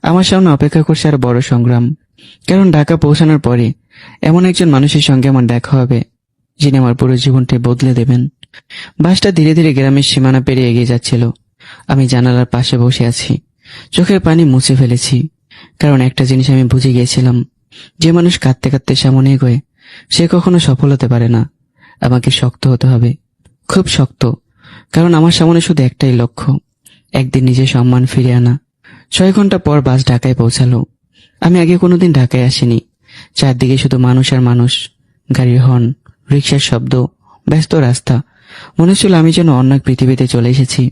আমার সামনে অপেক্ষা করছে আর বড় সংগ্রাম। কারণ ঢাকা পৌঁছানোর পরে এমন একজন মানুষের সঙ্গে আমার দেখা হবে, যিনি আমার পুরো জীবনটাই বদলে দেবেন। বাসটা ধীরে ধীরে গ্রামের সীমানা পেরিয়ে এগিয়ে যাচ্ছিল। আমি জানালার পাশে বসে আছি, চোখের পানি মুছে ফেলেছি। কারণ একটা জিনিস আমি বুঝে গিয়েছিলাম, যে মানুষ কাঁদতে কাঁদতে সামনে এগোয় সে কখনো সফল হতে পারে না। আমাকে শক্ত হতে হবে, খুব শক্ত। কারণ আমার সামনে শুধু একটাই লক্ষ্য, একদিন নিজের সম্মান ফিরে আনা। 6 ঘন্টা পর বাস ঢাকায় পৌঁছালো। আমি আগে কোনোদিন ঢাকায় আসিনি। চারদিকে শুধু মানুষ আর মানুষ, গাড়ির হর্ন, রিক্সার শব্দ, ব্যস্ত রাস্তা। মনে হচ্ছিল আমি যেন অন্য এক পৃথিবীতে চলে এসেছি।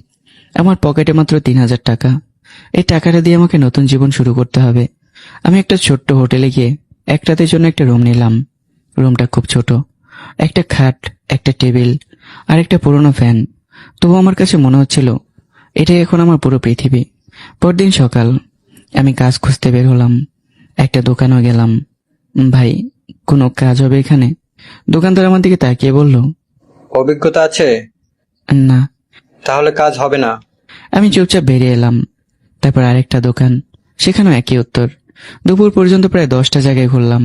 আমার পকেটে মাত্র 3,000 টাকা। এই টাকাটা দিয়ে আমাকে নতুন জীবন শুরু করতে হবে। আমি একটা ছোট্ট হোটেলে গিয়ে এক রাতের জন্য একটা রুম নিলাম। রুমটা খুব ছোট, একটা খাট, একটা টেবিল আর একটা পুরোনো ফ্যান। তবু আমার কাছে মনে হচ্ছিল এটাই এখন আমার পুরো পৃথিবী। পরদিন সকাল আমি কাজ খুঁজতে বের হলাম। একটা দোকানেও গেলাম। ভাই, কোনো কাজ হবে এখানে? দোকানদার আমার দিকে তাকিয়ে বলল, অভিজ্ঞতা আছে? না। তাহলে কাজ হবে না। আমি চুপচাপ বেরিয়ে এলাম। তারপর আরেকটা দোকান, সেখানেও একই উত্তর। দুপুর পর্যন্ত প্রায় 10টা জায়গায় ঘুরলাম,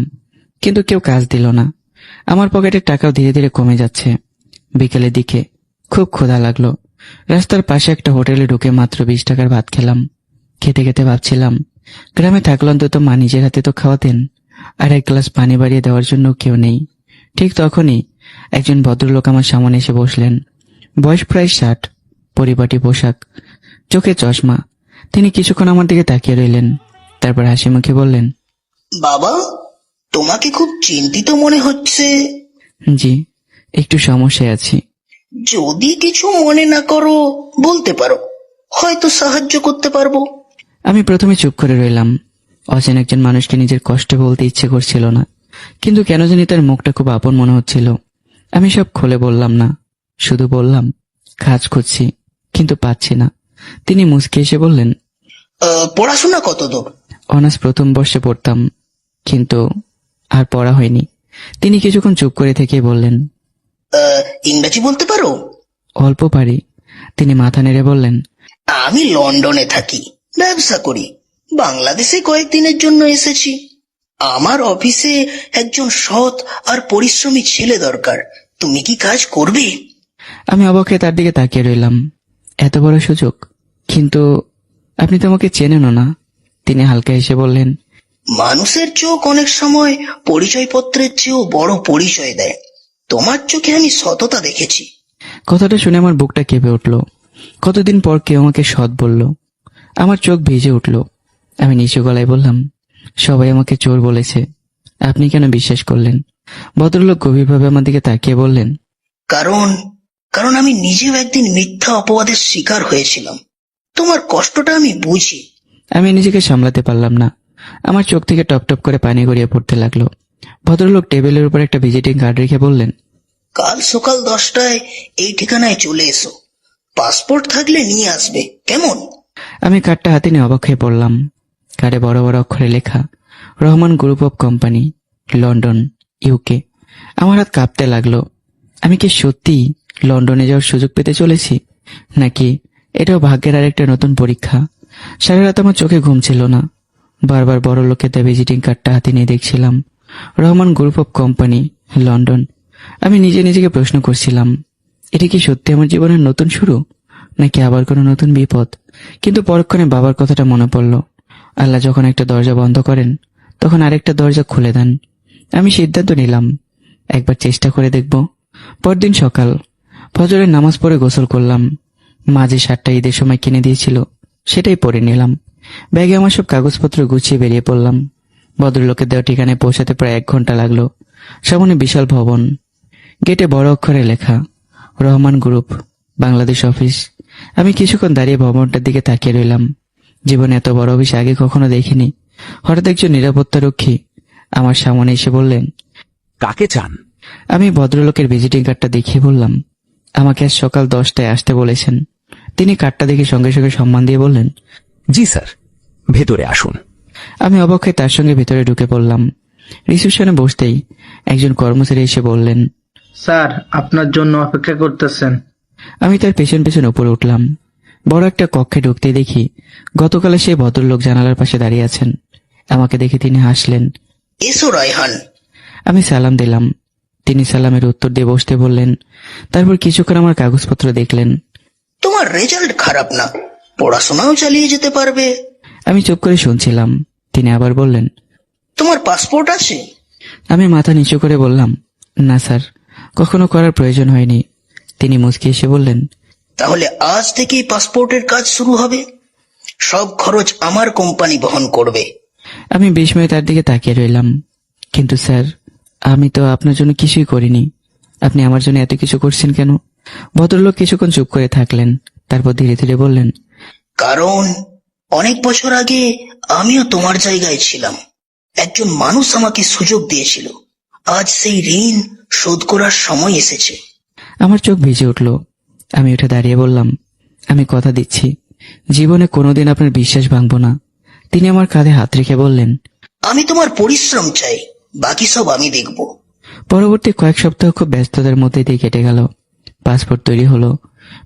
কিন্তু কেউ কাজ দিল না। আমার পকেটের টাকাও ধীরে ধীরে কমে যাচ্ছে। বিকেলের দিকে খুব ক্ষুধা লাগলো। রাস্তার পাশে একটা হোটেলে ঢুকে মাত্র 20 টাকার ভাত খেলাম। খেতে খেতে ভাবছিলাম, গ্রামে থাকলে অন্তত মা নিজের হাতে তো খাওয়াতেন, আর এক গ্লাস পানি বাড়িয়ে দেওয়ার জন্য কেউ নেই। ঠিক তখনই একজন ভদ্রলোক আমার সামনে এসে বসলেন। বয়স প্রায় 60, পরিপাটি পোশাক, চোখে চশমা। তিনি কিছুক্ষণ আমার দিকে তাকিয়ে রইলেন, তারপর হাসি মুখে বললেন, বাবা, তোমাকে খুব চিন্তিত মনে হচ্ছে। জি, একটু সমস্যায় আছি। যদি কিছু মনে না করো বলতে পারো, হয়তো সাহায্য করতে পারবো। আমি প্রথমে চুপ করে রইলাম। অচেনা একজন মানুষকে নিজের কষ্ট বলতে ইচ্ছে করছিল না, কিন্তু কেন জানি তার মুখটা খুব আপন মনে হচ্ছিল। আমি সব খুলে বললাম না, শুধু বললাম কাজ খুঁজছি, কিন্তু পাচ্ছি না। তিনি মুচকি এসে বললেন, পড়াশোনা কতদূর? অনার্স প্রথম বর্ষে পড়তাম, কিন্তু আর পড়া হয়নি। তিনি কিছুক্ষণ চুপ করে থেকে বললেন, ইংরেজি বলতে পারো? অল্প পারি। তিনি মাথা নেড়ে বললেন, আমি লন্ডনে থাকি, ব্যবসা করি। বাংলাদেশে কয়েকদিনের জন্য এসেছি। আমার অফিসে একজন সৎ আর পরিশ্রমী ছেলে দরকার। তুমি কি কাজ করবে? আমি অবাক হয়ে তার দিকে তাকিয়ে রইলাম। এত বড় সুযোগ, কিন্তু আপনি তো আমাকে চেনেনও না। তিনি হালকা হেসে বললেন, মানুষের চোখ অনেক সময় পরিচয়পত্রের চেয়েও বড় পরিচয় দেয়। তোমার চোখে আমি সততা দেখেছি। কথাটা শুনে আমার বুকটা কেঁপে উঠল। কতদিন পর কেউ আমাকে সৎ বলল। আমার চোখ ভিজে উঠল। আমি নিচু গলায় বললাম, সবাই আমাকে চোর বলেছে, আপনি কেন বিশ্বাস করলেন? ভদ্রলোক গভীরভাবে আমার দিকে তাকিয়ে বললেন, কারণ আমি নিজেও একদিন মিথ্যা অপবাদের শিকার হয়েছিলাম। তোমার কষ্টটা আমি বুঝি। আমি নিজেকে সামলাতে পারলাম না। আমার চোখ থেকে টপ টপ করে পানি গড়িয়ে পড়তে লাগলো। ভদ্রলোক টেবিলের উপর একটা ভিজিটিং কার্ড রেখে বললেন, কাল সকাল 10টায় এই ঠিকানায় চলে এসো। পাসপোর্ট থাকলে নিয়ে আসবে, কেমন? আমি কার্ডটা হাতে নিয়ে অবাক হয়ে পড়লাম। কার্ডে বড় বড় অক্ষরে লেখা, Rahman group of company, London, UK. আমার হাত কাঁপতে লাগলো। আমি কি সত্যি লন্ডনে যাওয়ার সুযোগ পেতে চলেছি, নাকি এটাও ভাগ্যের আরেকটা নতুন পরীক্ষা? সারা রাত আমার চোখে ঘুম ছিল না। বারবার বড় লোকের দেওয়া ভিজিটিং কার্ডটা হাতে নিয়ে দেখছিলাম, Rahman group of company, London. আমি নিজেকে প্রশ্ন করছিলাম, এটা কি সত্যি আমার জীবনের নতুন শুরু, নাকি আবার কোনো নতুন বিপদ? কিন্তু পরক্ষণে বাবার কথাটা মনে পড়ল। আল্লাহ যখন একটা দরজা বন্ধ করেন, তখন আরেকটা দরজা খুলে দেন। আমি সিদ্ধান্ত নিলাম, একবার চেষ্টা করে দেখব। পরদিন সকাল, ফজরের নামাজ পড়ে গোসল করলাম। মা যে শার্টটা ঈদের সময় কিনে দিয়েছিল, সেটাই পরে নিলাম। ব্যাগে আমার সব কাগজপত্র গুছিয়ে বেরিয়ে পড়লাম। ভদ্রলোকের দেওয়া ঠিকানায় পৌঁছাতে প্রায় 1 ঘন্টা লাগলো। সামনে বিশাল ভবন, গেটে বড় অক্ষরে লেখা, রহমান গ্রুপ, বাংলাদেশ অফিস। আমি কিছুক্ষণ দাঁড়িয়ে ভবনটার দিকে তাকিয়ে রইলাম। জীবনে এত বড় অফিস আগে কখনো দেখিনি। হঠাৎ একজন নিরাপত্তা রক্ষী আমার সামনে এসে বললেন, কাকে চান? আমি ভদ্রলোকের ভিজিটিং কার্ডটা দেখিয়ে বললাম, আমাকে আজ সকাল 10টায় আসতে বলেছেন। তিনি কার্ডটা দেখে সঙ্গে সঙ্গে সম্মান দিয়ে বললেন, জি স্যার, ভেতরে আসুন। আমি অবাক হয়ে তার সঙ্গে ভেতরে ঢুকে পড়লাম। রিসেপশনে বসতেই একজন কর্মচারী এসে বললেন, স্যার আপনার জন্য অপেক্ষা করতেছেন। আমি তার পেছন পেছন উপরে উঠলাম। বড় একটা কক্ষে ঢুকতে দেখি গতকালে সেই ভদ্রলোক জানালার পাশে দাঁড়িয়ে আছেন। আমাকে দেখে তিনি হাসলেন। এসো রায়হান। আমি সালাম দিলাম। তিনি সালামের উত্তর দিয়ে বসতে বললেন। তারপর কিছুক্ষণ আমার কাগজপত্র দেখলেন। তোমার রেজাল্ট খারাপ না, পড়াশোনাও চালিয়ে যেতে পারবে। আমি চুপ করে শুনছিলাম। তিনি আবার বললেন, তোমার পাসপোর্ট আছে? আমি মাথা নিচু করে বললাম, না স্যার, কখনো করার প্রয়োজন হয়নি। তিনি মুচকি এসে বললেন, তাহলে আজ থেকেই পাসপোর্টের কাজ শুরু হবে। সব খরচ আমার কোম্পানি বহন করবে। আমি বিস্ময়ে তার দিকে তাকিয়ে রইলাম। কিন্তু স্যার, আমি তো আপনার জন্য কিছুই করিনি। আপনি আমার জন্য এত কিছু করছেন কেন? ভদ্রলোক কিছুক্ষণ চুপ করে থাকলেন। তারপর ধীরে ধীরে বললেন, কারণ অনেক বছর আগে আমিও তোমার জায়গায় ছিলাম। একজন মানুষ আমাকে সুযোগ দিয়েছিল। আজ সেই ঋণ শোধ করার সময় এসেছে। আমার চোখ ভিজে উঠল। আমি উঠে দাঁড়িয়ে বললাম, আমি কথা দিচ্ছি, জীবনে কোনোদিন আপনার বিশ্বাস ভাঙব না। তিনি আমার কাঁধে হাত রেখে বললেন, আমি তোমার পরিশ্রম চাই, বাকি সব আমি দেখব। পরবর্তী কয়েক সপ্তাহ খুব ব্যস্ততার মধ্যে দিয়ে কেটে গেল। পাসপোর্ট তৈরি হলো,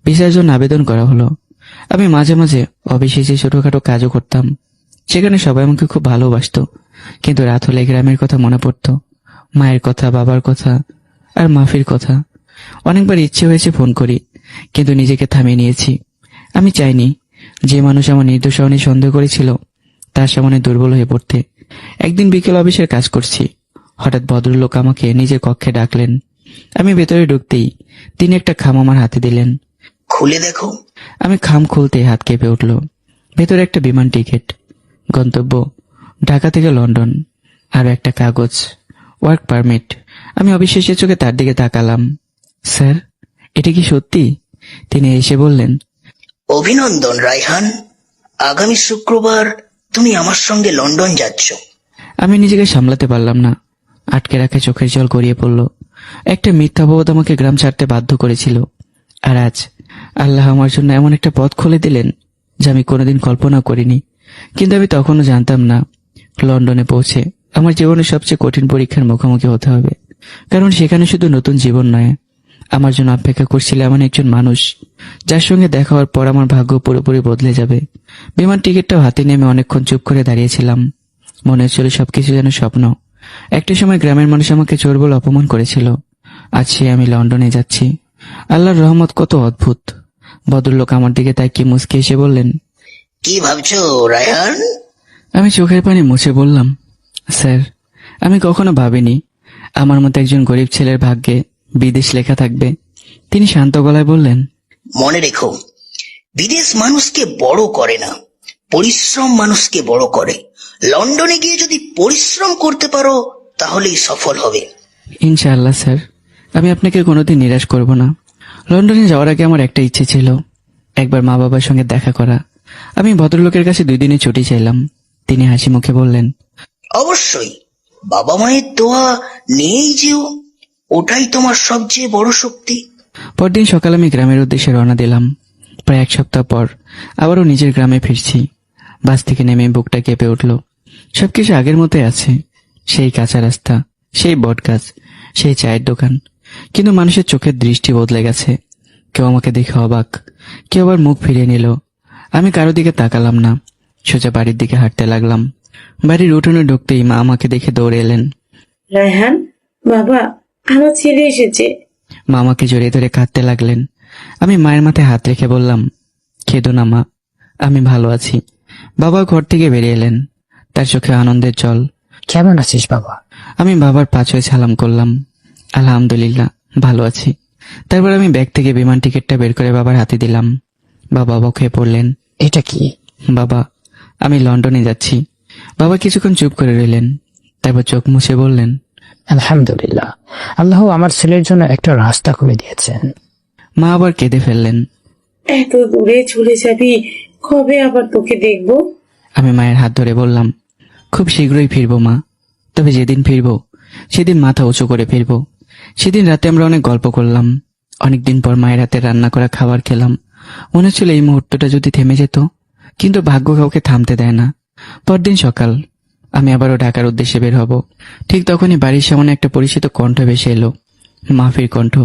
ভিসার জন্য আবেদন করা হলো। আমি মাঝে মাঝে অবিশেষে ছোটখাটো কাজও করতাম। সেখানে সবাই আমাকে খুব ভালোবাসতো। কিন্তু রাত হলে গ্রামের কথা মনে পড়তো, মায়ের কথা, বাবার কথা আর মাফির কথা। অনেকবার ইচ্ছে হয়েছে ফোন করি, কিন্তু নিজেকে থামিয়ে নিয়েছি। আমি চাইনি যে মানুষ আমার নির্দোষ নিয়ে সন্দেহ করেছিল তার সামনে দুর্বল হয়ে পড়তে। একদিন বিকেল অফিসের কাজ করছি, হঠাৎ ভদ্রলোক আমাকে নিজের কক্ষে ডাকলেন। আমি ভেতরে ঢুকতেই তিনি একটা খাম আমার হাতে দিলেন। খুলে দেখো। আমি খাম খুলতে হাত কেঁপে উঠল। ভেতরে একটা বিমান টিকিট, গন্তব্য ঢাকা থেকে লন্ডন, আর একটা কাগজ, ওয়ার্ক পারমিট। আমি অবিশ্বাসের চোখে তার দিকে তাকালাম। স্যার, এটা কি সত্যি? তিনি এসে বললেন, অভিনন্দন রায়হান, আগামী শুক্রবার তুমি আমার সঙ্গে লন্ডন যাচ্ছ। আমি নিজেকে সামলাতে পারলাম না। আটকে রাখা চোখের জল গড়িয়ে পড়ল। একটা মিথ্যা অপবাদ আমাকে গ্রাম ছাড়তে বাধ্য করেছিল, আর আজ আল্লাহ আমার জন্য এমন একটা পথ খুলে দিলেন যা আমি কোনোদিন কল্পনা করিনি। কিন্তু আমি তখনও জানতাম না, লন্ডনে পৌঁছে আমার জীবনের সবচেয়ে কঠিন পরীক্ষার মুখোমুখি হতে হবে। কারণ সেখানে শুধু নতুন জীবন নয়, আমার জন্য অপেক্ষা করছিল এমন একজন মানুষ যার সঙ্গে দেখা হওয়ার পর আমার ভাগ্য পুরোপুরি বদলে যাবে। বিমান টিকিটটাও হাতে নিয়ে আমি অনেকক্ষণ চুপ করে দাঁড়িয়েছিলাম। মনে হচ্ছিল সবকিছু যেন স্বপ্ন। একটা সময় গ্রামের মানুষ আমাকে চোর বলে অপমান করেছিল, আজ সে আমি লন্ডনে যাচ্ছি। আল্লাহর রহমত কত অদ্ভুত। ভদ্রলোক আমার দিকে তাকিয়ে মুচকি এসে বললেন, কি ভাবছো রায়হান? আমি চোখের পানি মুছে বললাম, স্যার, আমি কখনো ভাবিনি আমার মতো একজন গরিব ছেলের ভাগ্যে বিদেশ লেখা থাকবে। তিনি শান্ত গলায় বললেন, মনে রেখো, বিদেশ মানুষকে বড় করে না, পরিশ্রম মানুষকে বড় করে। লন্ডনে গিয়ে যদি পরিশ্রম করতে পারো তাহলেই সফল হবে। ইনশাআল্লাহ স্যার, আমি আপনাকে কোনোদিন নিরাশ করব না। লন্ডনে যাওয়ার আগে আমার একটা ইচ্ছে ছিল, একবার মা বাবার সঙ্গে দেখা করা। আমি ভদ্রলোকের কাছে 2 দিনের ছুটি চাইলাম। তিনি হাসি মুখে বললেন, অবশ্যই, বাবা মায়ের দোয়া নিয়েই যেও, ওটাই তোমার সবচেয়ে বড় শক্তি। পরদিন সকালে আমি গ্রামের উদ্দেশ্যে রওনা দিলাম। প্রায় 1 সপ্তাহ পর আবারও নিজের গ্রামে ফিরছি। বাস থেকে নেমে বুকটা কেঁপে উঠল। সবকিছু আগের মতোই আছে, সেই কাঁচা রাস্তা, সেই বটগাছ, সেই চায়ের দোকান, কিন্তু মানুষের চোখের দৃষ্টি বদলে গেছে। কেউ আমাকে দেখে অবাক, কেউ আবার মুখ ফিরিয়ে নিল। আমি কারো দিকে তাকালাম না, সোজা বাড়ির দিকে হাঁটতে লাগলাম। বাড়ির উঠোনে ঢুকতেই মা আমাকে দেখে দৌড়ে এলেন। রায়হান, বাবা, আমার ছেলে এসেছে। মা আমাকে জড়িয়ে ধরে কাঁদতে লাগলেন। আমি মায়ের মাথায় হাত রেখে বললাম, কেঁদো না মা, আমি ভালো আছি। বাবা ঘর থেকে বেরিয়ে এলেন, তার চোখে আনন্দের জল। কেমন আছিস বাবা? আমি বাবার পাছয়ে সালাম করলাম। আলহামদুলিল্লাহ, ভালো আছি। তারপর আমি ব্যাগ থেকে বিমান টিকিটটা বের করে বাবার হাতে দিলাম। বাবা অবাক হয়ে পড়লেন। এটা কি? বাবা, আমি লন্ডনে যাচ্ছি। বাবা কিছুক্ষণ চুপ করে রইলেন, তারপর চোখ মুছে বললেন, আলহামদুলিল্লাহ, আল্লাহ আমার ছেলের জন্য একটা রাস্তা খুলে দিয়েছেন। মা আবার কেঁদে ফেললেন। এত দূরে চলে যাবি, কবে আবার তোকে দেখবো? আমি মায়ের হাত ধরে বললাম, খুব শীঘ্রই ফিরবো মা। তবে যেদিন ফিরবো সেদিন মাথা উঁচু করে ফিরবো। সেদিন রাতে আমরা অনেক গল্প করলাম। অনেকদিন পর মায়ের হাতে রান্না করা খাবার খেলাম। মনে হচ্ছিল এই মুহূর্তটা যদি থেমে যেত, কিন্তু ভাগ্য কাউকে থামতে দেয় না। পরদিন সকাল, আমি আবারও ঢাকার উদ্দেশ্যে বের হব। ঠিক তখনই বাড়ির সামনে একটা পরিচিত কণ্ঠ ভেসে এলো, মাফির কণ্ঠ।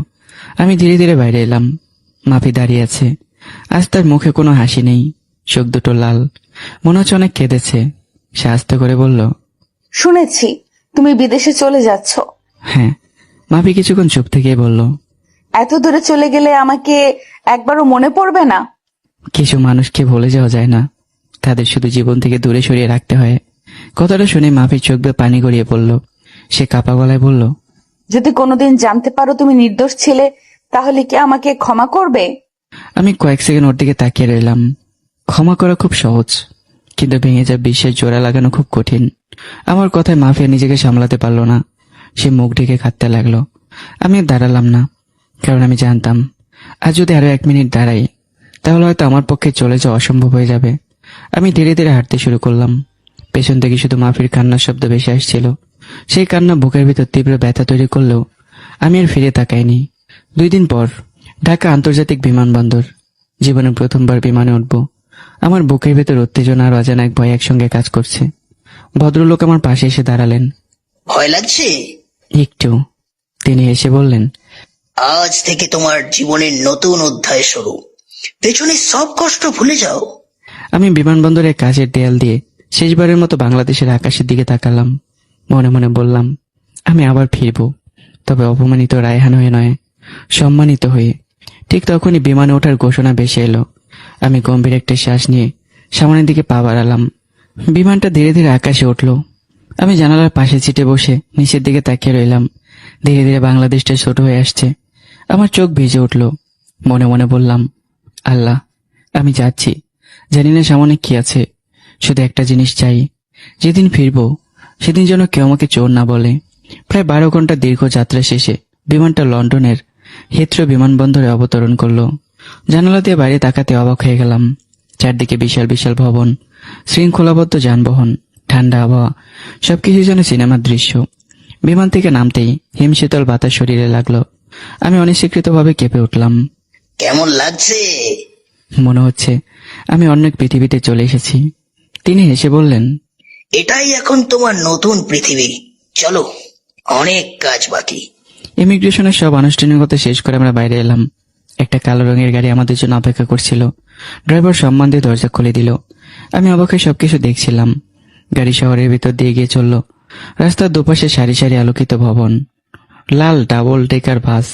আমি ধীরে ধীরে বাইরে এলাম। মাফি দাঁড়িয়ে আছে। আজ তার মুখে কোনো হাসি নেই, চোখ দুটো লাল, মনে হচ্ছে অনেক কেঁদেছে। সে আস্তে করে বলল, শুনেছি তুমি বিদেশে চলে যাচ্ছ। হ্যাঁ। মাফি কিছুক্ষণ চুপ থেকেই বলল, এত দূরে চলে গেলে আমাকে একবারও মনে পড়বে না? কিছু মানুষকে ভুলে যাওয়া যায় না, তাদের শুধু জীবন থেকে দূরে সরিয়ে রাখতে হয়। কথাটা শুনে মাফির চোখ দিয়ে পানি গড়িয়ে পড়ল। সে কাপা গলায় বলল, যদি কোনোদিন জানতে পারো তুমি নির্দোষ ছিলে, তাহলে কি আমাকে ক্ষমা করবে? আমি কয়েক সেকেন্ড ওর দিকে তাকিয়ে রইলাম। ক্ষমা করা খুব সহজ, কিন্তু ভেঙে যা বিশ্বাস জোড়া লাগানো খুব কঠিন। আমার কথায় মাফিয়া নিজেকে সামলাতে পারল না। সে মুখ ঢেকে কাঁদতে লাগলো। আমি আর দাঁড়ালাম না, কারণ আমি জানতাম আজ যদি আরো 1 মিনিট দাঁড়াই তাহলে হয়তো আমার পক্ষে চলে যাওয়া অসম্ভব হয়ে যাবে। আমি ধীরে ধীরে হাঁটতে শুরু করলাম। পেছন থেকে শুধু মাফির কান্নার শব্দ ভেসে আসছিল। সেই কান্না বুকের ভিতর তীব্র ব্যথা তৈরি করলেও আমি আর ফিরে তাকাইনি। 2 দিন পর ঢাকা আন্তর্জাতিক বিমানবন্দর। জীবনে প্রথমবার বিমানে উঠব। আমার বুকের ভেতর উত্তেজনা আর অজানা এক ভয় একসঙ্গে কাজ করছে। ভদ্রলোক আমার পাশে এসে দাঁড়ালেন। ভয় লাগছে? একটু। তিনি এসে বললেন, আজ থেকে তোমার জীবনের নতুন অধ্যায় শুরু। পেছনে সব কষ্ট ভুলে যাও। আমি বিমানবন্দরের কাছের দেয়াল দিয়ে শেষবারের মতো বাংলাদেশের আকাশের দিকে তাকালাম। মনে মনে বললাম, আমি আবার ফিরব, তবে অপমানিত রায়হান হয়ে নয়, সম্মানিত হয়ে। ঠিক তখনই বিমানে ওঠার ঘোষণা ভেসে এলো। আমি গম্ভীর একটা শ্বাস নিয়ে সামনের দিকে পা বাড়ালাম। বিমানটা ধীরে ধীরে আকাশে উঠল। আমি জানালার পাশে সিটে বসে নিচের দিকে তাকিয়ে রইলাম। ধীরে ধীরে বাংলাদেশটা ছোট হয়ে আসছে। আমার চোখ ভিজে উঠল। মনে মনে বললাম, আল্লাহ, আমি যাচ্ছি, জানি না সামনে কি আছে, শুধু একটা জিনিস চাই, যেদিন ফিরবো সেদিন যেন কেউ আমাকে চোর না বলে। প্রায় 12 ঘন্টা দীর্ঘ যাত্রা শেষে বিমানটা লন্ডনের হিথ্রো বিমানবন্দরে অবতরণ করলো। জানালা দিয়ে বাইরে তাকাতে অবাক হয়ে গেলাম। চারদিকে বিশাল বিশাল ভবন, শৃঙ্খলাবদ্ধ যানবাহন, ঠান্ডা আবহাওয়া, সবকিছু যেন সিনেমার দৃশ্য। বিমান থেকে নামতেই হিমশীতল বাতাস শরীরে লাগলো। আমি অনিচ্ছাকৃতভাবে কেঁপে উঠলাম। কেমন লাগছে? মনে হচ্ছে আমি অন্য এক পৃথিবীতে চলে এসেছি। তিনি হেসে বললেন, এটাই এখন তোমার নতুন পৃথিবী। চলো, অনেক কাজ বাকি। ইমিগ্রেশনের সব আনুষ্ঠানিকতা শেষ করে আমরা বাইরে এলাম। একটা কালো রঙের গাড়ি আমাদের জন্য অপেক্ষা করছিল। ড্রাইভার সম্মান দিয়ে দরজা খুলে দিল। আমি অবাক হয়ে সবকিছু দেখছিলাম। গাড়ি শহরের ভিতর দিয়ে গিয়ে চলল। রাস্তার দুপাশে সারি সারি আলোকিত ভবন, লাল ডাবল ডেকার বাস,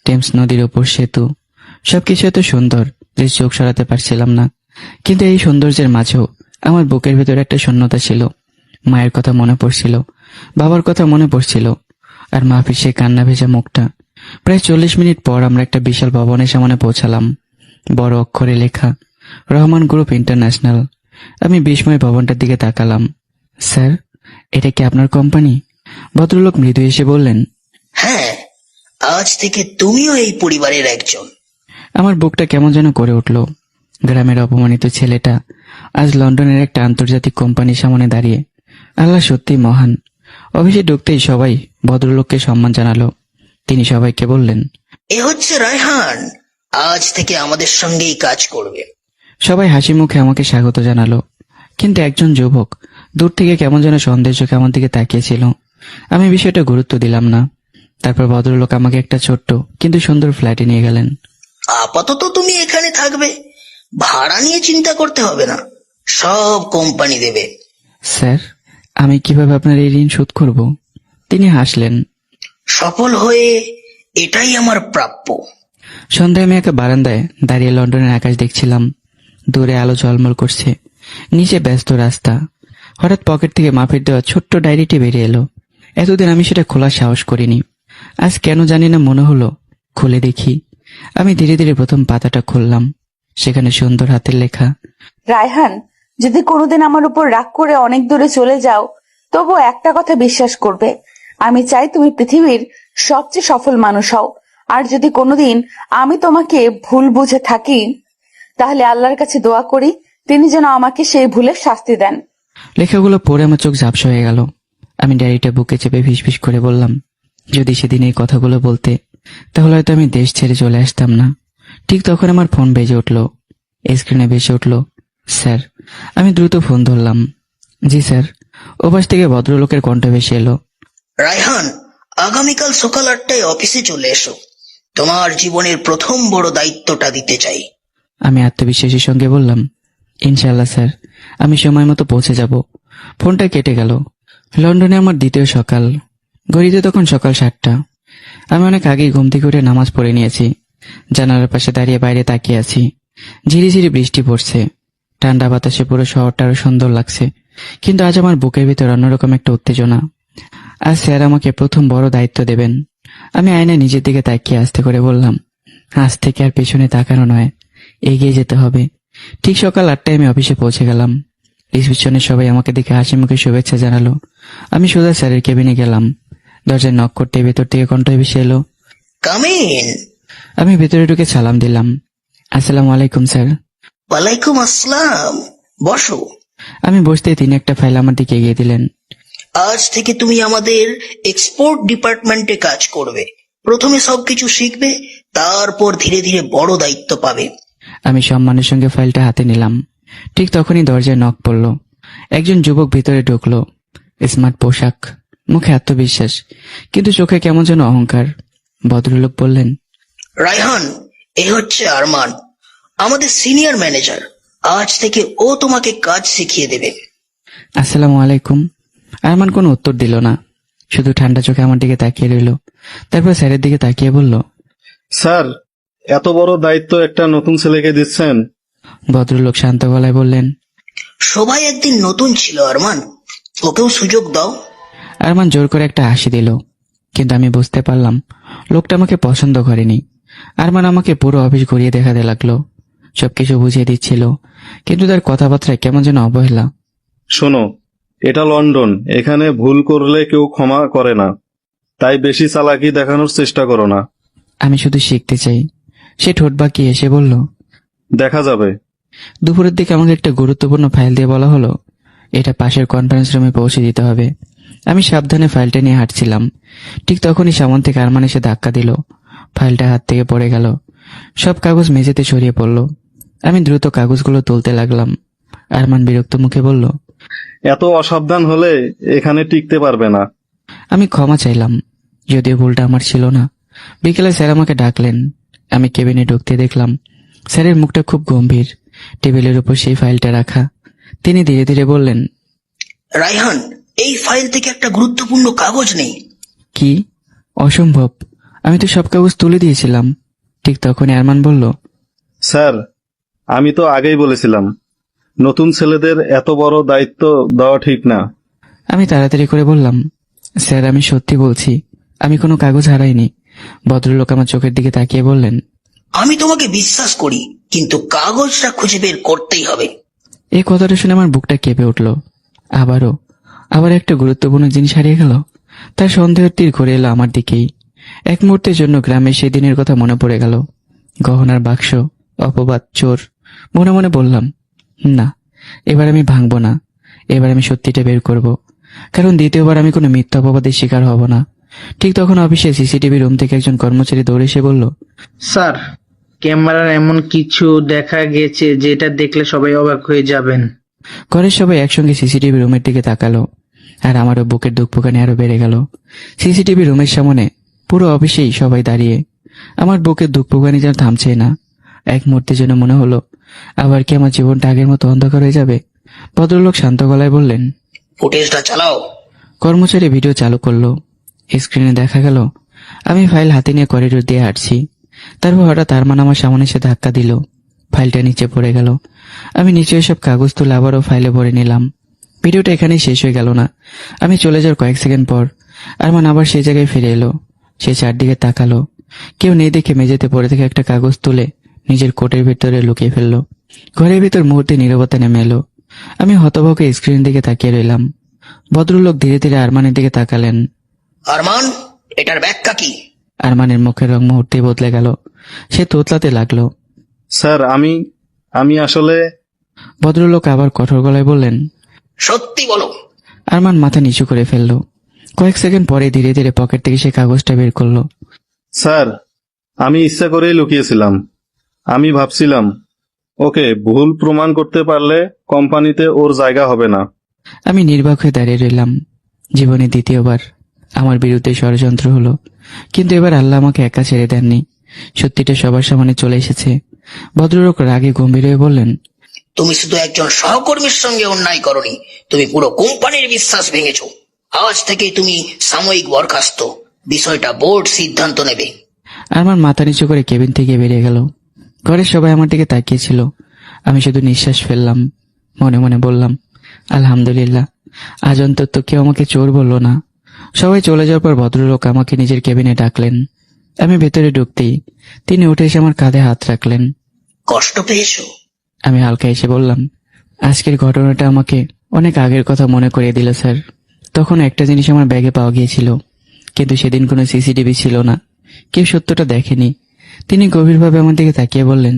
টেমস নদীর উপর সেতু, সবকিছু এত সুন্দর যে চোখ সরাতে পারছিলাম না। কিন্তু এই সৌন্দর্যের মাঝেও আমার বুকের ভিতরে একটা শূন্যতা ছিল। মায়ের কথা মনে পড়ছিল, বাবার কথা মনে পড়ছিল, আর মাফির সে কান্না ভেজা মুখটা। প্রায় 40 মিনিট পর আমরা একটা বিশাল ভবনের সামনে পৌঁছালাম। বড় অক্ষরে লেখা, রহমান গ্রুপ ইন্টারন্যাশনাল। আমি বিস্ময় ভবনটার দিকে তাকালাম। স্যার, এটা কি আপনার কোম্পানি? ভদ্রলোক মৃদু এসে বললেন, হ্যাঁ, আজ থেকে তুমিও এই পরিবারের একজন। আমার বুকটা কেমন যেন করে উঠল। গ্রামের অপমানিত ছেলেটা আজ লন্ডনের একটা আন্তর্জাতিক কোম্পানির সামনে দাঁড়িয়ে। আল্লাহ সত্যি মহান। অফিসে ঢুকতেই সবাই ভদ্রলোককে সম্মান জানালো। তিনি সবাইকে বললেন, এ হচ্ছে রায়হান, আজ থেকে আমাদের সঙ্গেই কাজ করবে। সবাই হাসি মুখে আমাকে স্বাগত জানালো। কিন্তু একজন যুবক দূর থেকে কেমন যেন সন্দেহ চোখে আমার দিকে তাকিয়েছিল। আমি বিষয়টা গুরুত্ব দিলাম না। তারপর ভদ্রলোক আমাকে একটা ছোট্ট কিন্তু সুন্দর ফ্ল্যাটে নিয়ে গেলেন। আপাতত তুমি এখানে থাকবে, ভাড়া নিয়ে চিন্তা করতে হবে না, সব কোম্পানি দেবে। স্যার, আমি কিভাবে আপনার এই ঋণ শোধ করব? তিনি হাসলেন। সফল হয়ে এটাই আমার প্রাপ্য। সন্ধ্যায় আমি একা বারান্দায় দাঁড়িয়ে লন্ডনের আকাশ দেখছিলাম। দূরে আলো ঝলমল করছে, নিচে ব্যস্ত রাস্তা। হঠাৎ পকেট থেকে মাফির দেওয়া ছোট্ট ডায়েরিটি বেরিয়ে এলো। এতদিন আমি সেটা খোলার সাহস করিনি। আজ কেন জানি না মনে হলো খুলে দেখি। আমি ধীরে ধীরে প্রথম পাতাটা খুললাম। সেখানে সুন্দর হাতের লেখা, রায়হান, যদি কোনোদিন আমার উপর রাগ করে অনেক দূরে চলে যাও, তবু একটা কথা বিশ্বাস করবে, আমি চাই তুমি পৃথিবীর সবচেয়ে সফল মানুষ হও। আর যদি কোনোদিন আমি তোমাকে ভুল বুঝে থাকি, তাহলে আল্লাহর কাছে দোয়া করি তিনি যেন আমাকে সেই ভুলের শাস্তি দেন। লেখাগুলো পড়ে আমার চোখ ঝাপসা হয়ে গেল। আমি ডায়েরিটা বুকে চেপে ফিসফিস করে বললাম, যদি সেদিন এই কথাগুলো বলতে, তাহলে হয়তো আমি দেশ ছেড়ে চলে আসতাম না। ঠিক তখন আমার ফোন বেজে উঠল। স্ক্রিনে ভেসে উঠল, স্যার। আমি দ্রুত ফোন ধরলাম। জি স্যার। ওপাশ থেকে ভদ্রলোকের কণ্ঠ ভেসে এলো, রায়হান, আগামীকাল সকাল 8টায় অফিসে চলে এসো, তোমার জীবনের প্রথম বড় দায়িত্বটা দিতে চাই। আমি আত্মবিশ্বাসের সঙ্গে বললাম, ইনশাআল্লাহ স্যার, আমি সময় মতো পৌঁছে যাব। ফোনটা কেটে গেল। লন্ডনে আমার দ্বিতীয় সকাল। ঘড়িতে তখন সকাল 7টা। আমি অনেক আগেই ঘুম থেকে উঠে নামাজ পড়ে নিয়েছি। জানালার পাশে দাঁড়িয়ে বাইরে তাকিয়ে আছি। ঝিরিঝিরি বৃষ্টি পড়ছে। ঠান্ডা বাতাসে পুরো শহরটা আরো সুন্দর লাগছে। কিন্তু আজ আমার বুকের ভিতর অন্যরকম একটা উত্তেজনা। আজ স্যার আমাকে প্রথম বড় দায়িত্ব দেবেন। আমি আয়নায় নিজের দিকে তাকিয়ে আস্তে করে বললাম, আজ থেকে আর পেছনে তাকানো নয়, এগিয়ে যেতে হবে। ঠিক সকাল 8টায় আমি অফিসে পৌঁছে গেলাম। রিসেপশনে সবাই আমাকে দেখে হাসি মুখে শুভেচ্ছা জানালো। আমি সোজা স্যারের কেবিনে গেলাম। দরজায় নক করতে ভেতর থেকে কণ্ঠ ভেসে এলো, কাম ইন। আমি ভেতরে ঢুকে সালাম দিলাম। আসসালামু আলাইকুম স্যার। ওয়ালাইকুম আসসালাম, বসো। আমি বসতে তিনি একটা ফাইল আমার দিকে এগিয়ে দিলেন। আজ থেকে তুমি আমাদের এক্সপোর্ট ডিপার্টমেন্টে কাজ করবে। প্রথমে সবকিছু শিখবে, তারপর ধীরে ধীরে বড় দায়িত্ব পাবে। আমি সম্মানের সঙ্গে ফাইলটা হাতে নিলাম। ঠিক তখনই দরজায় নক পড়ল। একজন যুবক ভিতরে ঢুকলো। স্মার্ট পোশাক, মুখে আত্মবিশ্বাস, কিন্তু চোখে কেমন যেন অহংকার। ভদ্রলোক বললেন, রায়হান, এ হচ্ছে আরমান, আমাদের সিনিয়র ম্যানেজার। আজ থেকে ও তোমাকে কাজ শিখিয়ে দেবে। আসসালামু আলাইকুম। আরমান কোনো উত্তর দিল না, শুধু ঠান্ডা চোখে আমার দিকে তাকিয়ে রইল। তারপর স্যারের দিকে তাকিয়ে বলল, স্যার, এত বড় দায়িত্ব একটা নতুন ছেলেকে দিচ্ছেন? ভদ্রলোক শান্ত গলায় বললেন, সবাই একদিন নতুন ছিল আরমান, ওকেও সুযোগ দাও। আরমান জোর করে একটা হাসি দিল। কিন্তু আমি বুঝতে পারলাম লোকটা আমাকে পছন্দ করেনি। আরমান আমাকে পুরো অফিস ঘুরিয়ে দেখাতে লাগলো, সবকিছু বুঝিয়ে দিচ্ছিল, কিন্তু তার কথাবার্তায় কেমন যেন অবহেলা। শোনো, এটা লন্ডন, এখানে ভুল করলে কেউ ক্ষমা করে না, তাই বেশি চালাকি দেখানোর চেষ্টা করো না। আমি শুধু শিখতে চাই। সে ঠোঁট বাঁকিয়ে এসে বলল, দেখা যাবে। দুপুরের দিকে আমাকে একটা গুরুত্বপূর্ণ ফাইল দিয়ে বলা হলো, এটা পাশের কনফারেন্স রুমে পৌঁছে দিতে হবে। আমি সাবধানে ফাইলটা নিয়ে হাঁটছিলাম। ঠিক তখনই সামন থেকে আরমান এসে ধাক্কা দিল। ফাইলটা হাত থেকে পড়ে গেল। সব কাগজ মেঝেতে ছড়িয়ে পড়ল। আমি দ্রুত কাগজগুলো তুলতে লাগলাম। আরমান বিরক্ত মুখে বলল, এত অসাবধান হলে এখানে টিকতে পারবে না। আমি ক্ষমা চাইলাম, যদিও ভুলটা আমার ছিল না। বিকেলে স্যার আমাকে ডাকলেন। আমি কেবিনে ঢুকতে দেখলাম স্যারের মুখটা খুব গম্ভীর। টেবিলের উপর সেই ফাইলটা রাখা। তিনি ধীরে ধীরে বললেন, রায়হান, এই ফাইল থেকে একটা গুরুত্বপূর্ণ কাগজ নেই। কি? অসম্ভব, আমি তো সব কাগজ তুলে দিয়েছিলাম। ঠিক তখনই আরমান বলল, স্যার, আমি তো আগেই বলেছিলাম, নতুন ছেলেদের এত বড় দায়িত্ব দেওয়া ঠিক না। আমি তাড়াতাড়ি করে বললাম, স্যার, আমি সত্যি বলছি, আমি কোনো কাগজ হারাইনি। ভদ্রলোক আমার চোখের দিকে তাকিয়ে বললেন, আমি তোমাকে বিশ্বাস করি, কিন্তু কাগজটা খুঁজে বের করতেই হবে। এই কথাটা শুনে আমার বুকটা কেঁপে উঠল। আবার একটা গুরুত্বপূর্ণ জিনিস হারিয়ে গেল। তার সন্দেহের তীর ঘুরে এলো আমার দিকেই। এক মুহূর্তের জন্য গ্রামের সেই দিনের কথা মনে পড়ে গেল। গহনার বাক্স, অপবাদ, চোর। মনে মনে বললাম, না, এবার আমি ভাঙবো না, এবার আমি সত্যিটা বের করব। কারণ দ্বিতীয়বার আমি কোনো মিথ্যা অপবাদের শিকার হব না। ঠিক তখন অফিসে সিসিটিভি রুম থেকে একজন কর্মচারী দৌড়ে এসে বলল, স্যার, ক্যামেরার এমন কিছু দেখা গেছে যেটা দেখলে সবাই অবাক হয়ে যাবেন। ঘরের সবাই একসঙ্গে সিসিটিভি রুমের দিকে তাকালো, আর আমারও বুকের ধুকপুকানি আরো বেড়ে গেল। সিসিটিভি রুমের সামনে পুরো অফিসেই সবাই দাঁড়িয়ে। আমার বুকের ধুকপুকানি যেন থামছে না। এক মুহূর্তের জন্য মনে হলো আবার কি আমার জীবনটা আগের মতো অন্ধকার হয়ে যাবে। ভদ্রলোক শান্ত গলায় বললেন, ফুটেজটা চালাও। কর্মচারী ভিডিও চালু করলো। স্ক্রিনে দেখা গেল আমি ফাইল হাতে নিয়ে করিডোর দিয়ে হাঁটছি। তারপর হঠাৎ আরমান আমার সামনে এসে ধাক্কা দিল। ফাইলটা নিচে পড়ে গেল। আমি নিচে সব কাগজ তুলে আবারও ফাইলে ভরে নিলাম। ভিডিওটা এখানেই শেষ হয়ে গেল না। আমি চলে যাওয়ার কয়েক সেকেন্ড পর আরমান আবার সেই জায়গায় ফিরে এলো। সে চারদিকে তাকালো। কেউ নেই দেখে মেঝেতে পড়ে থেকে একটা কাগজ তুলে নিজের কোটের ভিতরে লুকিয়ে ফেললো। ঘরের ভিতর মুহূর্তে নীরবতা নেমে এলো। আমি হতভম্ব স্ক্রিনের দিকে তাকিয়ে রইলাম। ভদ্রলোক ধীরে ধীরে আরমানের দিকে তাকালেন। আরমান, এটার ব্যাখ্যা কি? আরমানের মুখের রং মুহূর্তেই বদলে গেল। সে তোতলাতে লাগলো। স্যার, আমি আসলে ভদ্রলোক আবার কঠোর গলায় বললেন, সত্যি বলো। আরমান মাথা নিচু করে ফেললো। কয়েক সেকেন্ড পরে ধীরে ধীরে পকেট থেকে সে কাগজটা বের করলো। স্যার, আমি ইচ্ছা করেই লুকিয়েছিলাম। আমি ভাবছিলাম ওকে ভুল প্রমাণ করতে পারলে কোম্পানিতে ওর জায়গা হবে না। আমি নির্বাক হয়ে দাঁড়িয়ে রইলাম। জীবনে দ্বিতীয়বার আমার বিরুদ্ধে ষড়যন্ত্র হলো, কিন্তু এবার আল্লাহ আমাকে একা ছেড়ে দেননি। সত্যিটা সবার সামনে চলে এসেছে। ভদ্রলোক রাগে গম্ভীর হয়ে বললেন, তুমি শুধু একজন সহকর্মীর সঙ্গে অন্যায় করনি, তুমি পুরো কোম্পানির বিশ্বাস ভেঙেছো। আজ থেকে তুমি সাময়িক বরখাস্ত। বিষয়টা বোর্ড সিদ্ধান্ত নেবে। আমার মাথা নিচু করে কেবিন থেকে বেরিয়ে গেল। ঘরের সবাই আমার দিকে তাকিয়েছিল। আমি শুধু নিঃশ্বাস ফেললাম। মনে মনে বললাম, আলহামদুলিল্লাহ, আজ অন্তত কেউ আমাকে চোর বলল না। সবাই চলে যাওয়ার পর ভদ্রলোক আমাকে নিজের কেবিনে ডাকলেন। আমি ভেতরে ঢুকতেই তিনি উঠে এসে আমার কাঁধে হাত রাখলেন। কষ্ট পেয়েছো? আমি হালকা এসে বললাম, আজকের ঘটনাটা আমাকে অনেক আগের কথা মনে করিয়ে দিল স্যার। তখন একটা জিনিস আমার ব্যাগে পাওয়া গিয়েছিল, কিন্তু সেদিন কোনো সিসিটিভি ছিল না। কেউ সত্যটা দেখেনি। তিনি গভীরভাবে আমার দিকে তাকিয়ে বললেন,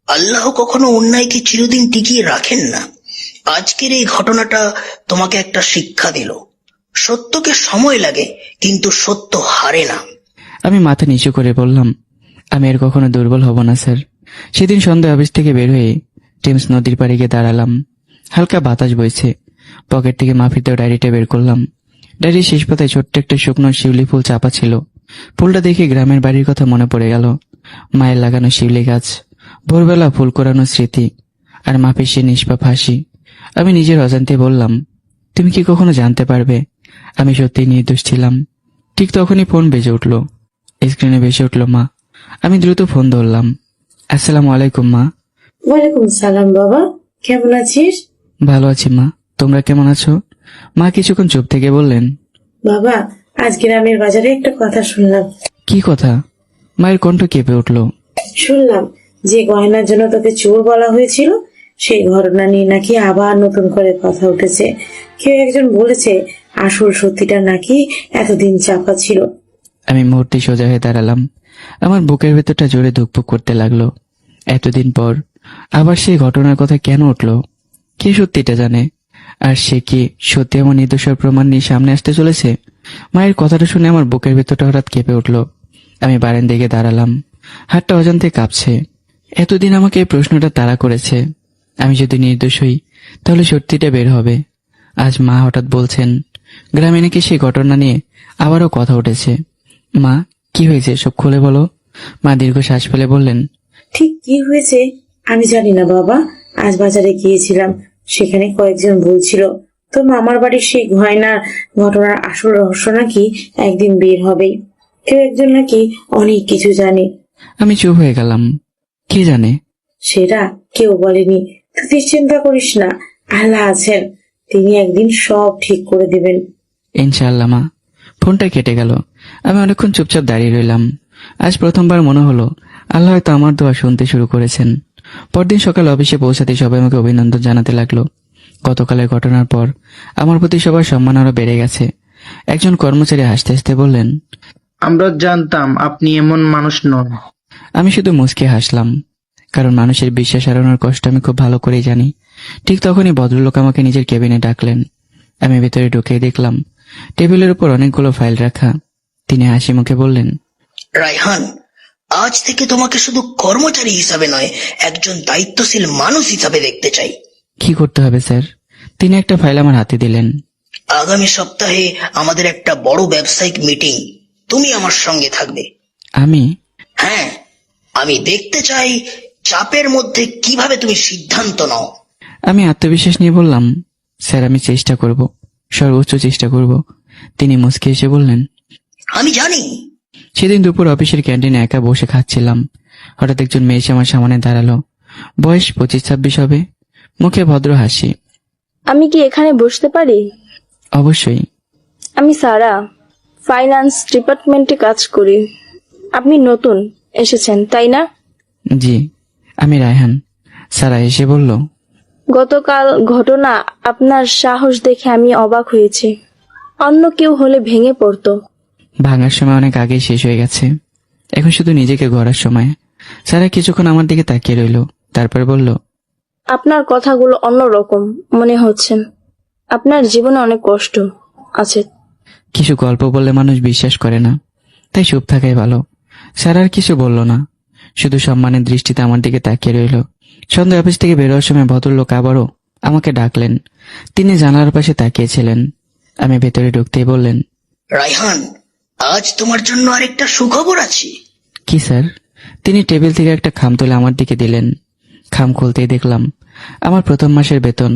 আল্লাহ কখনো অন্যায়কে চিরদিন টিকিয়ে রাখেন না। আজকের এই ঘটনাটা তোমাকে একটা শিক্ষা দিল। সত্যকে সময় লাগে, কিন্তু সত্য হারে না। আমি মাথা নিচু করে বললাম, আমি এর কখনো দুর্বল হব না স্যার। সেদিন সন্ধ্যা অফিস থেকে বের হয়ে টেমস নদীর পাড়ে গিয়ে দাঁড়ালাম। হালকা বাতাস বইছে। পকেট থেকে মাফির দেওয়া ডায়েরিটা বের করলাম। ডায়েরির শেষ পাতায় ছোট্ট একটা শুকনো শিউলি ফুল চাপা ছিল। ফুলটা দেখে গ্রামের বাড়ির কথা মনে পড়ে গেল। মায়ের লাগানো শিউলি গাছ, ভোরবেলা ফুল কোরানো স্মৃতি, আর মাফির সে নিষ্পাপ হাসি। আমি নিজের অজান্তে বললাম, তুমি কি কখনো জানতে পারবে আমি সত্যিই নির্দোষ ছিলাম? ঠিক তখনই ফোন বেজে উঠল। স্ক্রিনে ভেসে উঠল মা। আমি দ্রুত ফোন ধরলাম। আসসালামু আলাইকুম মা। ওয়ালাইকুম সালাম বাবা, কেমন আছিস? ভালো আছি মা, তোমরা কেমন আছো? মা কিছুক্ষণ চুপ থেকে বললেন, বাবা, আজ গ্রামের বাজারে একটা কথা শুনলাম। কি কথা? মায়ের কণ্ঠ কেঁপে উঠল। শুনলাম যে গয়নার জন্য তোকে চোর বলা হয়েছিল, সেই ঘটনা নিয়ে নাকি আবার নতুন করে কথা উঠেছে। কেউ একজন বলেছে আসল সত্যিটা নাকি এতদিন চাপা ছিল। আমি মুহূর্তে সোজা হয়ে দাঁড়ালাম। আমার বুকের ভেতরটা জোরে ধুকপুক করতে লাগলো। এতদিন পর আবার সেই ঘটনার কথা কেন উঠলো? কে সত্যিটা জানে? আর সে কি সত্যি আমার নির্দোষের প্রমাণ নিয়ে সামনে আসতে চলেছে? মায়ের কথাটা শুনে আমার বুকের ভেতরটা হঠাৎ কেঁপে উঠলো। আমি বারান্দায় দিকে দাঁড়ালাম। হাতটা অজান্তে কাঁপছে। এতদিন আমাকে এই প্রশ্নটা তাড়া করেছে। আমি যদি নির্দোষ হই তাহলে সত্যিটা বের হবে। আজ মা হঠাৎ বলছেন গ্রামে নাকি সেই ঘটনা নিয়ে আবারও কথা উঠেছে। মা, কি হয়েছে সব খুলে বলো। মা দীর্ঘ শ্বাস ফেলে বললেন, ঠিক কি হয়েছে আমি জানি না বাবা। আজ বাজারে গিয়েছিলাম, সেখানে কয়েকজন বলছিল তো মামার বাড়ির সেই গয়নার ঘটনার আসল রহস্য নাকি একদিন বের হবে। কেউ একজন নাকি অনেক কিছু জানে। আমি চুপ হয়ে গেলাম। কে জানে? সেটা কেউ বলেনি। তুই চিন্তা করিস না, আল্লাহ আছেন, তিনি একদিন সব ঠিক করে দিবেন। ইনশাআল্লাহ মা। ফোনটা কেটে গেল। আমি অনেকক্ষণ চুপচাপ দাঁড়িয়ে রইলাম। আজ প্রথমবার মনে হলো আল্লাহ হয়তো আমার দোয়া শুনতে শুরু করেছেন। পরদিন সকাল অফিসে পৌঁছাতে সবাই আমাকে অভিনন্দন জানাতে লাগলো। গতকালের ঘটনার পর আমার প্রতি সবার সম্মান আরো বেড়ে গেছে। একজন কর্মচারী হাসতে হাসতে বললেন, আমরা জানতাম আপনি এমন মানুষ নন। আমি শুধু মুচকে হাসলাম, কারণ মানুষের বিশ্বাস হারানোর কষ্ট আমি খুব ভালো করেই জানি। ঠিক তখনই ভদ্রলোক আমাকে নিজের কেবিনে ডাকলেন। আমি ভেতরে ঢুকে দেখলাম টেবিলের উপর অনেকগুলো ফাইল রাখা। তিনি হাসি মুখে বললেন, রায়হান, আজ থেকে তোমাকে শুধু কর্মচারী হিসাবে নয়, একজন দায়িত্বশীল মানুষ হিসাবে দেখতে চাই। কি করতে হবে স্যার? তিনি একটা ফাইল আমার হাতে দিলেন। আগামী সপ্তাহে আমাদের একটা বড় ব্যবসায়িক মিটিং, তুমি আমার সঙ্গে থাকবে। আমি? হ্যাঁ, আমি দেখতে চাই চাপের মধ্যে কিভাবে তুমি সিদ্ধান্ত নাও। আমি আত্মবিশ্বাস নিয়ে বললাম, স্যার আমি চেষ্টা করব, সর্বোচ্চ চেষ্টা করব। তিনি মুচকি এসে বললেন, আমি জানি। সেদিন দুপুর অফিসের ক্যান্টিনে একা বসে খাচ্ছিলাম। হঠাৎ একজন মেয়ে এসে আমার সামনে দাঁড়ালো। বয়স 25-26 হবে, মুখে ভদ্র হাসি। আমি কি এখানে বসতে পারি? অবশ্যই। আমি সারা, ফাইন্যান্স ডিপার্টমেন্টে কাজ করি। আপনি নতুন এসেছেন তাই না? জি, আমি রায়হান। সারা এসে বলল, গতকাল ঘটনা, আপনার সাহস দেখে আমি অবাক হয়েছি। অন্য কেউ হলে ভেঙে পড়তো। ভাঙার সময় অনেক আগেই শেষ হয়ে গেছে, এখন শুধু নিজেকে গড়ার সময়। সারা কিছুক্ষণ আমার দিকে তাকিয়ে রইল, তারপর বলল, আপনার কথাগুলো অন্যরকম মনে হচ্ছে। আপনার জীবনে অনেক কষ্ট আছে। কিছু গল্প বললে মানুষ বিশ্বাস করে না, তাই চুপ থাকাই ভালো। সারা আর কিছু বলল না, শুধু সম্মানের দৃষ্টিতে আমার দিকে তাকিয়ে রইল। সন্ধ্যা অফিস থেকে বেরোয়ার সময় ভদ্রলোক আবারও আমাকে ডাকলেন। তিনি জানালার পাশে তাকিয়েছিলেন। আমি ভেতরে ঢুকতেই বললেন, রায়হান, আজ তোমার জন্য আরেকটা সুখবর আছে। কি স্যার? তিনি টেবিল থেকে একটা খাম তুলে আমার দিকে দিলেন। খাম খুলতেই দেখলাম আমার প্রথম মাসের বেতন।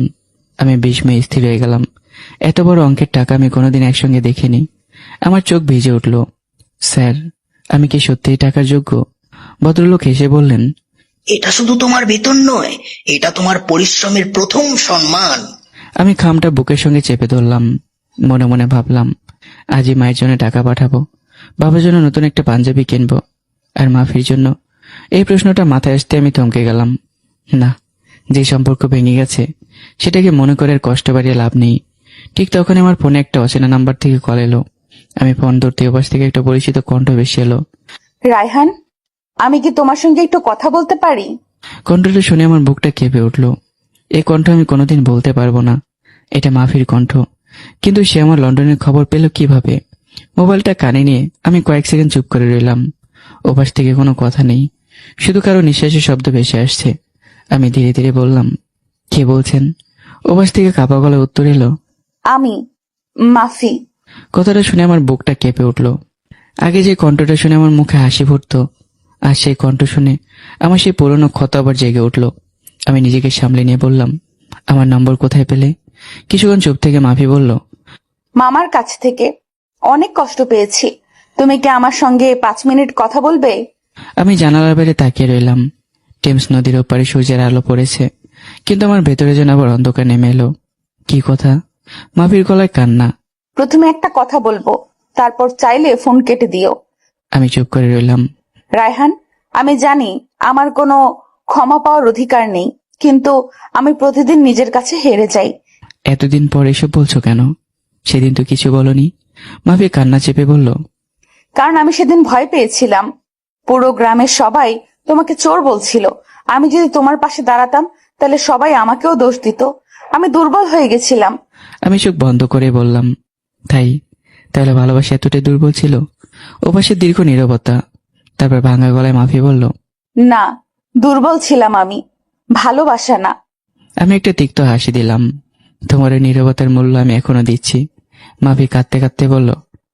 আমি বিস্ময়ে স্থির হয়ে গেলাম। এত বড় অঙ্কের টাকা আমি কোনোদিন একসঙ্গে দেখিনি। আমার চোখ ভিজে উঠল। স্যার, আমি কি সত্যিই টাকার যোগ্য? ভদ্রলোক হেসে বললেন, এটা শুধু তোমার বেতন নয়, এটা তোমার পরিশ্রমের প্রথম সম্মান। আমি খামটা বুকের সঙ্গে চেপে ধরলাম। মনে মনে ভাবলাম, আজই মায়ের জন্য টাকা পাঠাবো, বাবার জন্য নতুন একটা পাঞ্জাবি কিনবো, আর মাফির জন্য। এই প্রশ্নটা মাথায় আসতে আমি থমকে গেলাম। না, যে সম্পর্ক ভেঙে গেছে সেটাকে মনে করে আর কষ্ট বাড়িয়ে লাভ নেই। ঠিক তখন আমার ফোনে একটা অচেনা নাম্বার থেকে কল এলো। আমি ফোন ধরতে ওপাশ থেকে একটা পরিচিত কণ্ঠ ভেসে এলো। রায়হান, আমি কি তোমার সঙ্গে একটু কথা বলতে পারি? কণ্ঠটা শুনে আমার বুকটা কেঁপে উঠল। এই কণ্ঠ আমি কোনোদিন বলতে পারবো না, এটা মাফির কণ্ঠ। কিন্তু সে আমার লন্ডনের খবর পেল কিভাবে? মোবাইলটা কানে নিয়ে আমি কয়েক সেকেন্ড চুপ করে রইলাম। ওপাশ থেকে কোনো কথা নেই, শুধু কারো নিঃশ্বাসের শব্দ ভেসে আসছে। আমি ধীরে ধীরে বললাম, কে বলছেন? ওপাশ থেকে কাপা গলায় উত্তর এলো, আমি মাফি। কথাটা শুনে আমার বুকটা কেঁপে উঠল। আগে যে কণ্ঠটা শুনে আমার মুখে হাসি ফুটতো, আর সেই কণ্ঠ শুনে আমার সেই পুরনো ক্ষত আবার জেগে উঠল। আমি নিজেকে সামলে নিয়ে বললাম, আমার নম্বর কোথায় পেলে? কিছুক্ষণ চুপ থেকে মাফি বলল, মামার কাছ থেকে। অনেক কষ্ট পেয়েছি। তুমি কি আমার সঙ্গে 5 মিনিট কথা বলবে? আমি জানালার বাইরে তাকিয়ে রইলাম। টেমস নদীর ওপারে সূর্যের আলো পড়েছে, কিন্তু আমার ভেতরে যেন আবার অন্ধকার নেমে এলো। কি কথা? মাফির গলায় কান্না। প্রথমে একটা কথা বলবো, তারপর চাইলে ফোন কেটে দিও। আমি চুপ করে রইলাম। রায়হান, আমি জানি আমার কোনো ক্ষমা পাওয়ার অধিকার নেই, কিন্তু আমি প্রতিদিন নিজের কাছে হেরে যাই। এতদিন পর এসব বলছো কেন? সেদিন তো কিছু বলনি। মাফি কান্না চেপে বলল, কারণ আমি সেদিন ভয় পেয়েছিলাম। পুরো গ্রামের সবাই তোমাকে চোর বলছিল। আমি যদি তোমার পাশে দাঁড়াতাম তাহলে সবাই আমাকেও দোষ দিত। আমি দুর্বল হয়ে গেছিলাম। আমি চোখ বন্ধ করে বললাম, তাহলে ভালোবাসা এতটাই দুর্বল ছিল? ওপাশে দীর্ঘ নীরবতা, তারপর ভাঙা গলায় মাফি বলল, না, দুর্বল ছিলাম আমি, ভালোবাসা না। আমি একটা তিক্ত হাসি দিলাম। তোমার এই নীরবতার মূল্য আমি এখনো দিচ্ছি। মাফি কাঁদতে কাঁদতে বলল,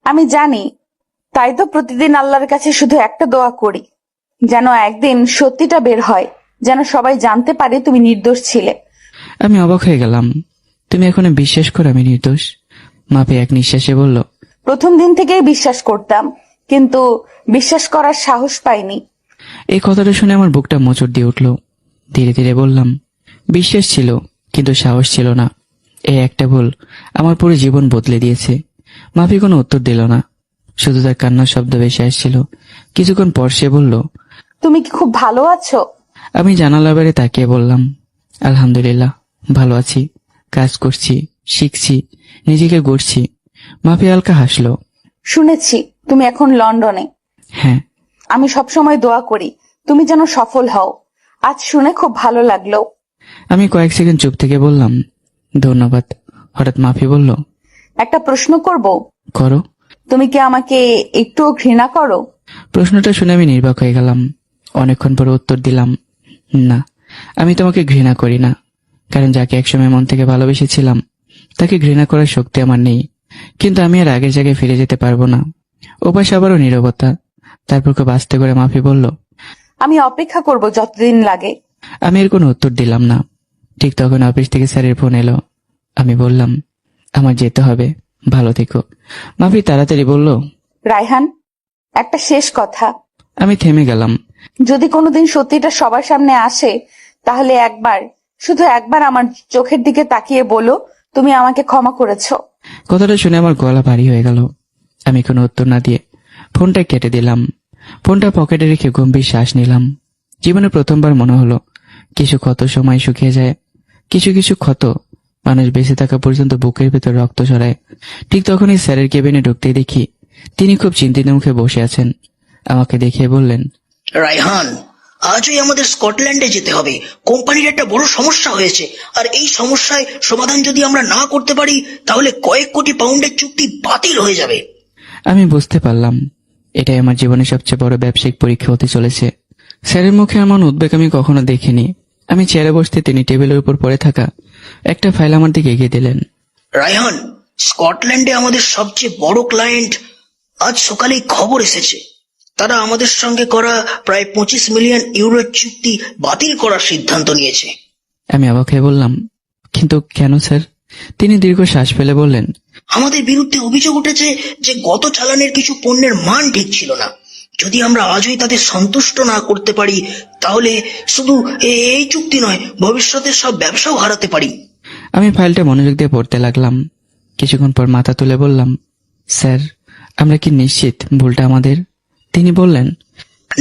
আমি জানি, তাই তো প্রতিদিন আল্লাহর কাছে শুধু একটা দোয়া করি, যেন একদিন সত্যিটা বের হয়, যেন সবাই জানতে পারে তুমি নির্দোষ ছিলে। আমি অবাক হয়ে গেলাম। তুমি এখনো বিশ্বাস করো আমি নির্দোষ? মাফি এক নিঃশ্বাসে বলল, প্রথম দিন থেকেই বিশ্বাস করতাম, কিন্তু বিশ্বাস করার সাহস পাইনি। এই কথাটা শুনে আমার বুকটা মোচড় দিয়ে উঠল। ধীরে ধীরে বললাম, বিশ্বাস ছিল কিন্তু সাহস ছিল না। এই একটা ভুল আমার পুরো জীবন বদলে দিয়েছে। মাফি কোনো উত্তর দিল না, শুধু তার কান্নার শব্দ ভেসে আসছিল। কিছুক্ষণ পর সে বলল, তুমি কি খুব ভালো আছো? আমি জানালার বাইরে তাকিয়ে বললাম, আলহামদুলিল্লাহ, ভালো আছি, কাজ করছি, শিখছি, নিজেকে গড়ছি। মাফি হালকা হাসলো। শুনেছি তুমি এখন লন্ডনে। হ্যাঁ। আমি সবসময় দোয়া করি তুমি যেন সফল হও। আজ শুনে খুব ভালো লাগলো। আমি কয়েক সেকেন্ড চুপ থেকে বললাম, ধন্যবাদ, হঠাৎ মাফি বলল, একটা প্রশ্ন করব, করো। তুমি কি আমাকে একটুও ঘৃণা করো? প্রশ্নটা শুনে আমি নির্বাক হয়ে গেলাম। অনেকক্ষণ পরে উত্তর দিলাম, না, আমি তোমাকে ঘৃণা করি না। কারণ যাকে একসময় মন থেকে ভালোবেসেছিলাম তাকে ঘৃণা করার শক্তি আমার নেই। কিন্তু আমি আর আগের জায়গায় ফিরে যেতে পারবো না। ওপাশে আবারও নীরবতা। তারপর খুব আস্তে করে মাফি বলল, আমি অপেক্ষা করব যতদিন লাগে। আমি এর কোনো উত্তর দিলাম না। ঠিক তখন অফিস থেকে স্যারের ফোন এলো। আমি বললাম, আমার যেতে হবে, ভালো থেকো। মাফি তাড়াতাড়ি বলল, রায়হান, একটা শেষ কথা। আমি থেমে গেলাম। যদি কোনোদিন সত্যিটা সবার সামনে আসে, তাহলে একবার, শুধু একবার আমার চোখের দিকে তাকিয়ে বলো তুমি আমাকে ক্ষমা করেছো। কথাটা শুনে আমার গলা ভারী হয়ে গেল। আমি কোনো উত্তর না দিয়ে ফোনটা কেটে দিলাম। ফোনটা পকেটে রেখে গম্ভীর শ্বাস নিলাম। জীবনে প্রথমবার মনে হলো কিছু ক্ষত সময় শুকিয়ে যায়, কিছু কিছু ক্ষত মানুষ বেঁচে থাকা পর্যন্ত বুকের ভেতর রক্ত ছড়ায়। ঠিক তখনই স্যারের কেবিনে ঢুকতেই দেখি তিনি খুব চিন্তিত মুখে বসে আছেন। আমাকে দেখিয়ে বললেন, রায়হান, আজই আমাদের স্কটল্যান্ডে যেতে হবে। কোম্পানির একটা বড় সমস্যা হয়েছে, আর এই সমস্যায় সমাধান যদি আমরা না করতে পারি তাহলে কয়েক কোটি পাউন্ডের চুক্তি বাতিল হয়ে যাবে। আমি বুঝতে পারলাম এটাই আমার জীবনের সবচেয়ে বড় ব্যবসায়িক পরীক্ষা হতে চলেছে। স্যারের মুখে এমন উদ্বেগ আমি কখনো দেখিনি। আমি চেয়ারে বসতে তিনি টেবিলের উপর পড়ে থাকা একটা ফাইল আমার দিকে এগিয়ে দিলেন। রায়হান, স্কটল্যান্ডে আমাদের সবচেয়ে বড় ক্লায়েন্ট আজ সকালেই খবর এসেছে। তারা আমাদের সঙ্গে করা প্রায় 25 মিলিয়ন ইউরোর চুক্তি বাতিল করার সিদ্ধান্ত নিয়েছে। আমি অবাক হয়ে বললাম, কিন্তু কেন স্যার? তিনি দীর্ঘ শ্বাস ফেলে বললেন, আমাদের বিরুদ্ধে অভিযোগ উঠেছে যে গত চালানের কিছু পণ্যের মান ঠিক ছিল না। যদি আমরা আজই তাদের সন্তুষ্ট না করতে পারি তাহলে শুধু এই চুক্তি নয়, ভবিষ্যতের সব ব্যবসাও হারাতে পারি। আমি ফাইলটা মনোযোগ দিয়ে পড়তে লাগলাম। কিছুক্ষণ পর মাথা তুলে বললাম, স্যার, আমরা কি নিশ্চিত ভুলটা আমাদের? তিনি বললেন,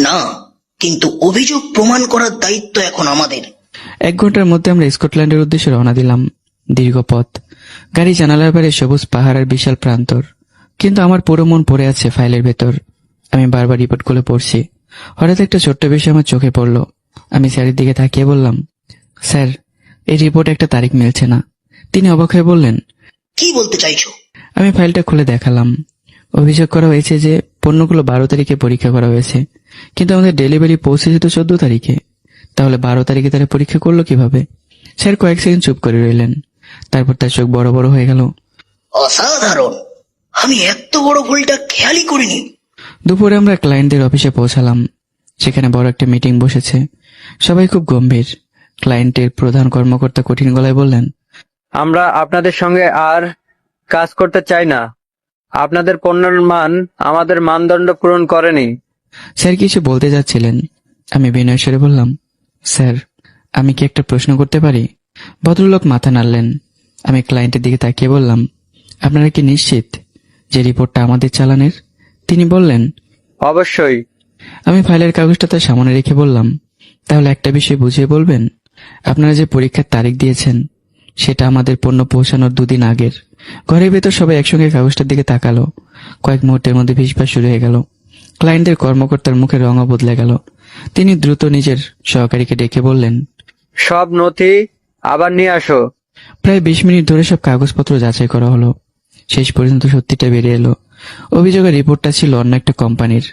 না, কিন্তু অভিযোগ প্রমাণ করার দায়িত্ব এখন আমাদের। 1 ঘন্টার মধ্যে আমরা স্কটল্যান্ডের উদ্দেশ্যে রওনা দিলাম। দীর্ঘ পথ, গাড়ি জানালার বাইরে সবুজ পাহাড় আর বিশাল প্রান্তর। কিন্তু আমার পুরো মন পড়ে আছে ফাইলের ভেতর। আমি বারবার রিপোর্ট করে পড়ছি। হঠাৎ একটা ছোট্ট বিষয় আমার চোখে পড়ল। আমি স্যারের দিকে তাকিয়ে বললাম, স্যার, এই রিপোর্টে একটা তারিখ মিলছে না। তিনি অবাক হয়ে বললেন, কি বলতে চাইছো? আমি ফাইলটা খুলে দেখালাম। অভিযোগ করা হয়েছে যে পণ্যগুলো 12 তারিখে পরীক্ষা করা হয়েছে, কিন্তু আমাদের ডেলিভারি পৌঁছেছে তো 14 তারিখে। তাহলে 12 তারিখে তারা পরীক্ষা করলো কিভাবে? স্যার কয়েক সেকেন্ড চুপ করে রইলেন। তারপর তার চোখ বড় বড় হয়ে গেল। অসাধারণ, আমি এত বড় ভুলটা খেয়ালই করিনি। দুপুরে আমরা ক্লায়েন্টদের অফিসে পৌঁছালাম। সেখানে বড় একটা মিটিং বসেছে। সবাই খুব গম্ভীর। ক্লায়েন্টের প্রধান কর্মকর্তা কঠিন গলায় বললেন, আমরা আপনাদের সঙ্গে আর কাজ করতে চাই না। আপনাদের পণ্যের মান আমাদের মানদণ্ড পূরণ করেনি। স্যার কিছু বলতে যাচ্ছিলেন। আমি বিনয় স্বরে বললাম, স্যার, আমি কি একটা প্রশ্ন করতে পারি? ভদ্রলোক মাথা নাড়লেন। আমি ক্লায়েন্টের দিকে তাকিয়ে বললাম, আপনারা কি নিশ্চিত যে রিপোর্টটা আমাদের চালানের? তিনি বললেন, অবশ্যই। আমি ফাইলের কাগজটা তার সামনে রেখে বললাম, তাহলে একটা বিষয় বুঝিয়ে বলবেন, আপনারা যে পরীক্ষার তারিখ দিয়েছেন সেটা আমাদের পণ্য পৌঁছানোর 2 দিন আগের। ঘরের ভেতর সবাই একসঙ্গে কাগজটার দিকে তাকালো। কয়েক মুহূর্তের মধ্যে ফিসফাস শুরু হয়ে গেল। ক্লায়েন্টের কর্মকর্তার মুখে রঙও বদলে গেল। তিনি দ্রুত নিজের সহকারীকে ডেকে বললেন, সব নথি আবার নিয়ে আসো। প্রায় 20 মিনিট ধরে সব কাগজপত্র যাচাই করা হলো। শেষ পর্যন্ত সত্যিটা বেরিয়ে এলো। অভিযোগের রিপোর্টটা ছিল অন্য একটা কোম্পানির।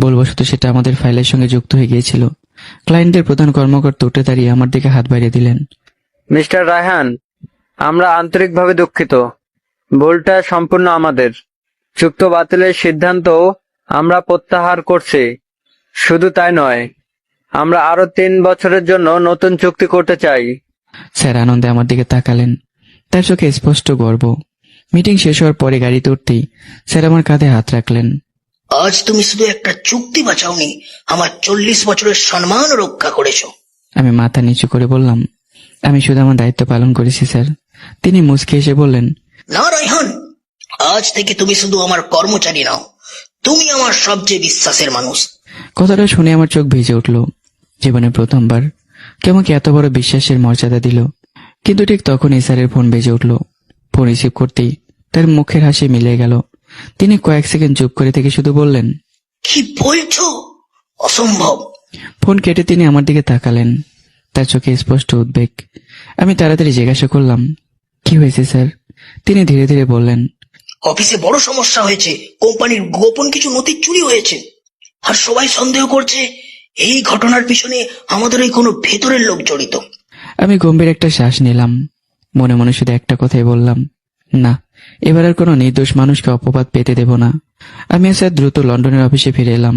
বলবশত সেটা আমাদের ফাইলের সঙ্গে যুক্ত হয়ে গিয়েছিল। ক্লায়েন্টের প্রধান কর্মকর্তা উঠে দাঁড়িয়ে আমার দিকে হাত বাড়িয়ে দিলেন। মিস্টার রায়হান, আমরা আন্তরিকভাবে দুঃখিত। ভুলটা সম্পূর্ণ আমাদের। চুক্তি বাতিলের সিদ্ধান্ত আমরা প্রত্যাহার করছি। শুধু তাই নয়, আমরা আরো 3 বছরের জন্য নতুন চুক্তি করতে চাই। স্যার আনন্দে আমার দিকে তাকালেন। তার চোখে স্পষ্ট গর্ব। মিটিং শেষ হওয়ার পরে গাড়িতে উঠতেই স্যার আমার কাঁধে হাত রাখলেন। আজ তুমি শুধু একটা চুক্তি বাঁচাওনি, আমার 40 বছরের সম্মান রক্ষা করেছো। আমি মাথা নিচু করে বললাম, আমি শুধু আমার দায়িত্ব পালন করেছি স্যার। তিনি মুচকি এসে বললেন, না রায়হান, আজ থেকে তুমি শুধু আমার কর্মচারী নাও, তুমি আমার সবচেয়ে বিশ্বাসের মানুষ। কথাটা শুনে আমার চোখ ভিজে উঠল। জীবনে প্রথমবার কেউ আমাকে এত বড় বিশ্বাসের মর্যাদা দিল। কিন্তু ঠিক তখনই স্যারের ফোন বেজে উঠল। ফোন রিসিভ করতেই তার মুখের হাসি মিলে গেল। তিনি কয়েক সেকেন্ড চুপ করে থেকে শুধু বললেন, কি বলছো? অসম্ভব। ফোন কেটে তিনি আমার দিকে তাকালেন। তার চোখে স্পষ্ট উদ্বেগ। আমি তাড়াতাড়ি জিজ্ঞাসা করলাম, কি হয়েছে স্যার? তিনি ধীরে ধীরে বললেন, অফিসে বড় সমস্যা হয়েছে, কোম্পানির গোপন কিছু নথি চুরি হয়েছে, আর সবাই সন্দেহ করছে এই ঘটনার পিছনে আমাদের ওই কোনো ভেতরের লোক জড়িত। আমি গম্ভীর একটা শ্বাস নিলাম। মনে মনে শুধু একটা কথাই বললাম, না, এবার আর কোনো নির্দোষ মানুষকে অপবাদ পেতে দেব না। আমি স্যার দ্রুত লন্ডনের অফিসে ফিরে এলাম।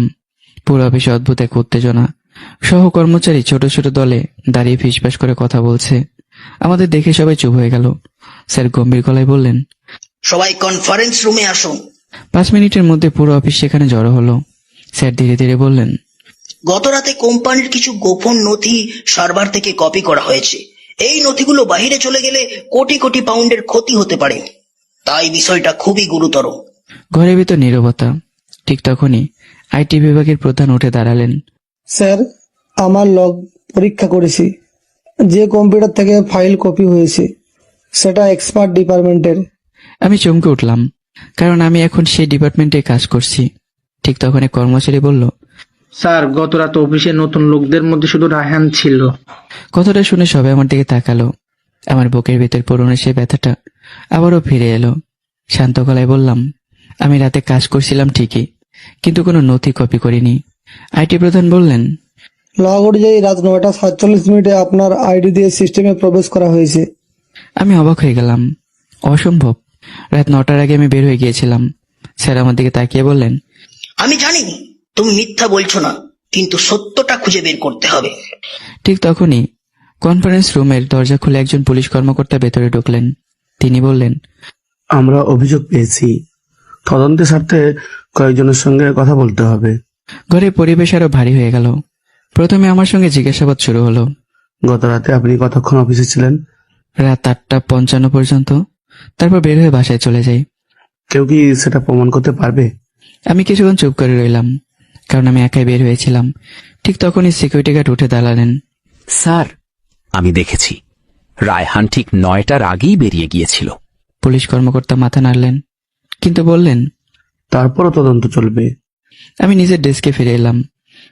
পুরো অফিসে অদ্ভুত এক উত্তেজনা। সহকর্মচারী ছোট ছোট দলে দাঁড়িয়ে ফিসফাস করে কথা বলছে। আমাদের দেখে সবাই চুপ হয়ে গেল। স্যার গম্ভীর গলায় বললেন, সবাই কনফারেন্স রুমে আসুন। 5 মিনিটের মধ্যে পুরো অফিস সেখানে জড়ো হলো। স্যার ধীরে ধীরে বললেন, গতরাতে কোম্পানির কিছু গোপন নথি সার্ভার থেকে কপি করা হয়েছে। এই নথিগুলো বাইরে চলে গেলে কোটি কোটি পাউন্ডের ক্ষতি হতে পারে, তাই বিষয়টা খুবই গুরুতর। ঘরের ভিতর নীরবতা। ঠিক তখনই আইটি বিভাগের প্রধান উঠে দাঁড়ালেন। স্যার, আমার লগ পরীক্ষা করেছি। যে কম্পিউটার থেকে ফাইল কপি হয়েছে সেটা এক্সপার্ট ডিপার্টমেন্টের। আমি চমকে উঠলাম, কারণ আমি এখন সেই ডিপার্টমেন্টে কাজ করছি। ঠিক তখন এক কর্মচারী বলল, স্যার, গত রাতে অফিসে নতুন লোকদের মধ্যে শুধু রায়হান ছিল। কথাটা শুনে সবাই আমার দিকে তাকালো। আমার বুকের ভিতর পুরনো সেই ব্যথাটা আবারও ফিরে এলো। শান্ত গলায় বললাম, আমি রাতে কাজ করছিলাম ঠিকই, কিন্তু কোনো নথি কপি করিনি। আইটি প্রধান বললেন, লগ অনুযায়ী রাত 9:47 আপনার আইডি দিয়ে সিস্টেমে প্রবেশ করা হয়েছে। আমি অবাক হয়ে গেলাম। অসম্ভব, রাত 9টার আগে আমি বের হয়ে গিয়েছিলাম। স্যার আমার দিকে তাকিয়ে বললেন, আমি জানি তুমি মিথ্যা বলছো না, কিন্তু সত্যটা খুঁজে বের করতে হবে। ঠিক তখনই কনফারেন্স রুমের দরজা খুলে একজন পুলিশ কর্মকর্তা ভেতরে ঢুকলেন। তিনি বললেন, আমরা অভিযোগ পেয়েছি, তদন্তের স্বার্থে কয়েকজনের সঙ্গে কথা বলতে হবে। ঘরের পরিবেশ আরো ভারী হয়ে গেল। প্রথমে আমার সঙ্গে জিজ্ঞাসাবাদ শুরু হলো। গত রাতে আপনি কতক্ষণ অফিসে ছিলেন? রাত 8:55 পর্যন্ত। তারপর বের হয়ে বাসায় চলে যাই। কেউ কি সেটা প্রমাণ করতে পারবে? আমি কিছুক্ষণ চুপ করে রইলাম, কারণ আমি একাই বের হয়েছিলাম। ঠিক তখনই সিকিউরিটি গার্ড উঠে দাঁড়ালেন। স্যার, আমি দেখেছি রায়হান ঠিক 9টার আগেই বেরিয়ে গিয়েছিল। পুলিশ কর্মকর্তা মাথা নাড়লেন, কিন্তু বললেন, তারপরও তদন্ত চলবে। আমি নিজের ডেস্কে ফিরে এলাম।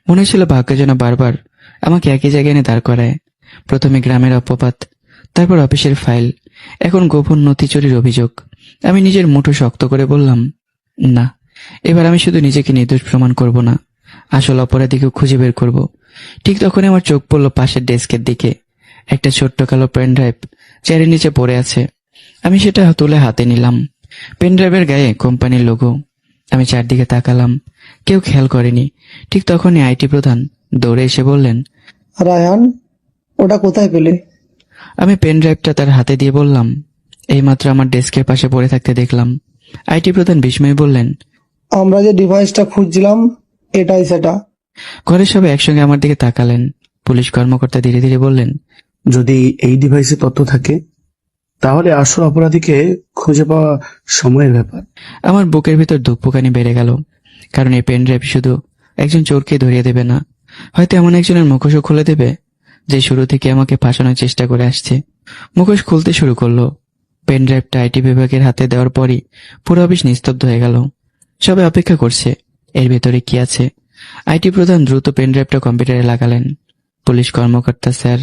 মনে ছিল ভাগ্য যেন বারবার আমাকে একই জায়গায় এনে দাঁড় করায়। প্রথমে গ্রামের অপবাদ, তারপর অফিসের ফাইল, এখন গোপন নথি চুরির অভিযোগ। আমি নিজের মুঠো শক্ত করে বললাম, না, এবার আমি শুধু নিজেকে নির্দোষ প্রমাণ করব না, আসল অপরাধীকেও খুঁজে বের করব। ঠিক তখনই আমার চোখ পড়ল পাশের ডেস্কের দিকে। একটা ছোট্ট কালো পেন ড্রাইভ চেয়ারের নিচে পড়ে আছে। আমি সেটা তুলে হাতে নিলাম। পেন ড্রাইভের গায়ে কোম্পানির লোগো। আমি চারদিকে তাকালাম, কেউ খেয়াল করেনি। ঠিক তখনই আইটি প্রধান দৌড়ে এসে বললেন, রায়হান, ওটা কোথায় পেলে? আমি পেন ড্রাইভটা তার হাতে দিয়ে বললাম, এইমাত্র আমার ডেস্কের পাশে পড়ে থাকতে দেখলাম। আইটি প্রধান বিস্ময়ে বললেন, আমরা যে ডিভাইসটা খুঁজছিলাম এটাই সেটা। ঘরের সবাই একসঙ্গে আমার দিকে তাকালেন। পুলিশ কর্মকর্তা ধীরে ধীরে বললেন, যদি এই ডিভাইসে তথ্য থাকে তাহলে আসল অপরাধীকে খুঁজে পাওয়া সময়ের ব্যাপার। আমার বুকের ভিতর ধুকপুকানি বেড়ে গেল, কারণ এই পেন ড্রাইভ শুধু একজন চোরকে ধরিয়ে দেবে না, হয়তো এমন একজনের মুখোশও খুলে দেবে যে শুরু থেকে আমাকে ফাঁসানোর চেষ্টা করে আসছে। মুখোশ খুলতে শুরু করলো। পেন ড্রাইভটা আইটি বিভাগের হাতে দেওয়ার পরই পুরো অফিস নিস্তব্ধ হয়ে গেল। সবাই অপেক্ষা করছে এর ভেতরে কি আছে। আইটি প্রধান দ্রুত পেন ড্রাইভটা কম্পিউটারে লাগালেন। পুলিশ কর্মকর্তা স্যার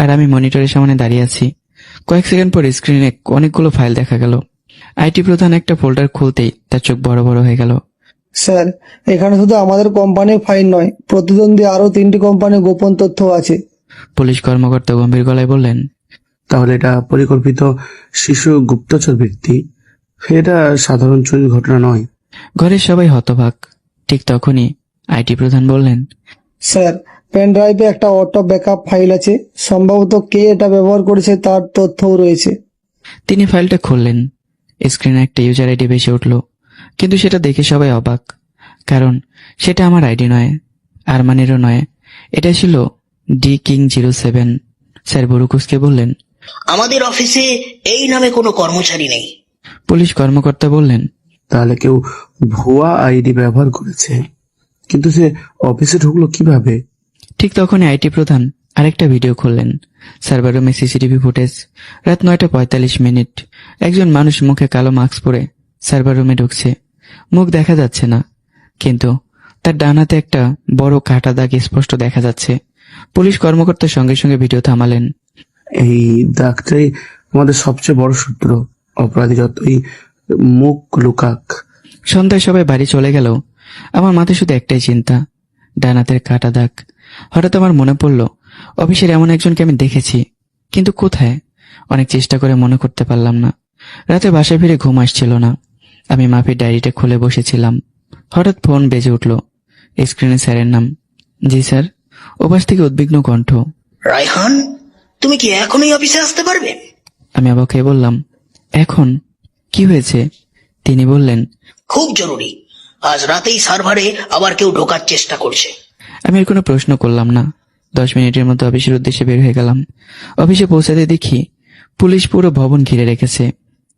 আর আমি মনিটরের সামনে দাঁড়িয়ে আছি। কয়েক সেকেন্ড পর স্ক্রিনে অনেকগুলো ফাইল দেখা গেল। আইটি প্রধান একটা ফোল্ডার খুলতেই তার চোখ বড় বড় হয়ে গেল। স্যার, এখানে শুধু আমাদের কোম্পানির ফাইল নয়, প্রতিদ্বন্দ্বী আরো 3টি কোম্পানির গোপন তথ্য আছে। পুলিশ কর্মকর্তা গম্ভীর গলায় বললেন, তাহলে এটা পরিকল্পিত শিশু গুপ্তচর বৃত্তি, এটা সাধারণ চুরির ঘটনা নয়। ঘরের সবাই হতবাক। ঠিক তখনই আইটি প্রধান বললেন, স্যার, পেন ড্রাইভে একটা অটো ব্যাকআপ ফাইল আছে, সম্ভবত কে এটা ব্যবহার করেছে তার তথ্যও রয়েছে। তিনি ফাইলটা খুললেন। স্ক্রিনে একটা ইউজার আইডি ভেসে উঠল, কিন্তু সেটা দেখে সবাই অবাক, কারণ সেটা আমার আইডি নয়, আরমানেরও নয়। এটা ছিল ডি কিং 07। স্যার বুরুকুসকে বললেন, আমাদের অফিসে এই নামে কোনো কর্মচারী নেই। পুলিশ কর্মকর্তা বললেন, তাহলে কেউ ভুয়া আইডি ব্যবহার করেছে, কিন্তু সে অফিসে ঢুকলো কিভাবে? ঠিক তখনই আইটি প্রধান আরেকটা ভিডিও খুললেন। সার্ভার রুমে সিসিটিভি ফুটেজ। রাত 9:45। একজন মানুষ মুখে কালো মাস্ক পরে সার্ভার রুমে ঢুকছে। মুখ দেখা যাচ্ছে না, কিন্তু তার ডান হাতে একটা বড় কাটা দাগ স্পষ্ট দেখা যাচ্ছে। পুলিশ কর্মকর্তার সঙ্গে সঙ্গে ভিডিও থামালেন। এই দাগটাই আমাদের সবচেয়ে বড় শত্রু। অপরাধী যতই মুখ লুকাক। সন্ধ্যায় সবাই বাড়ি চলে গেল। আমার মাথায় শুধু একটাই চিন্তা, ডান হাতের কাটা দাগ। হঠাৎ আমার মনে পড়ল অফিসের এমন একজনকে আমি দেখেছি, কিন্তু কোথায়? অনেক চেষ্টা করে মনে করতে পারলাম না। রাতে বাসায় ফিরে ঘুম আসছিল না। আমি মাফির ডায়েরিটা খুলে বসেছিলাম। হঠাৎ ফোন বেজে উঠল। স্ক্রিনে স্যারের নাম। জি স্যার। ওপাশ থেকে উদ্বিগ্ন কণ্ঠ। রায়হান, তুমি কি এখনই অফিসে আসতে পারবে? আমি অবাক হয়ে বললাম, এখন? কি হয়েছে? তিনি বললেন, খুব জরুরি, আজ রাতেই সার্ভারে আবার কেউ ঢোকার চেষ্টা করছে। আমি আর কোনো প্রশ্ন করলাম না। 10 মিনিটের মধ্যে অফিসের উদ্দেশ্যে বের হয়ে গেলাম। অফিসে পৌঁছাতে দেখি পুলিশ পুরো ভবন ঘিরে রেখেছে।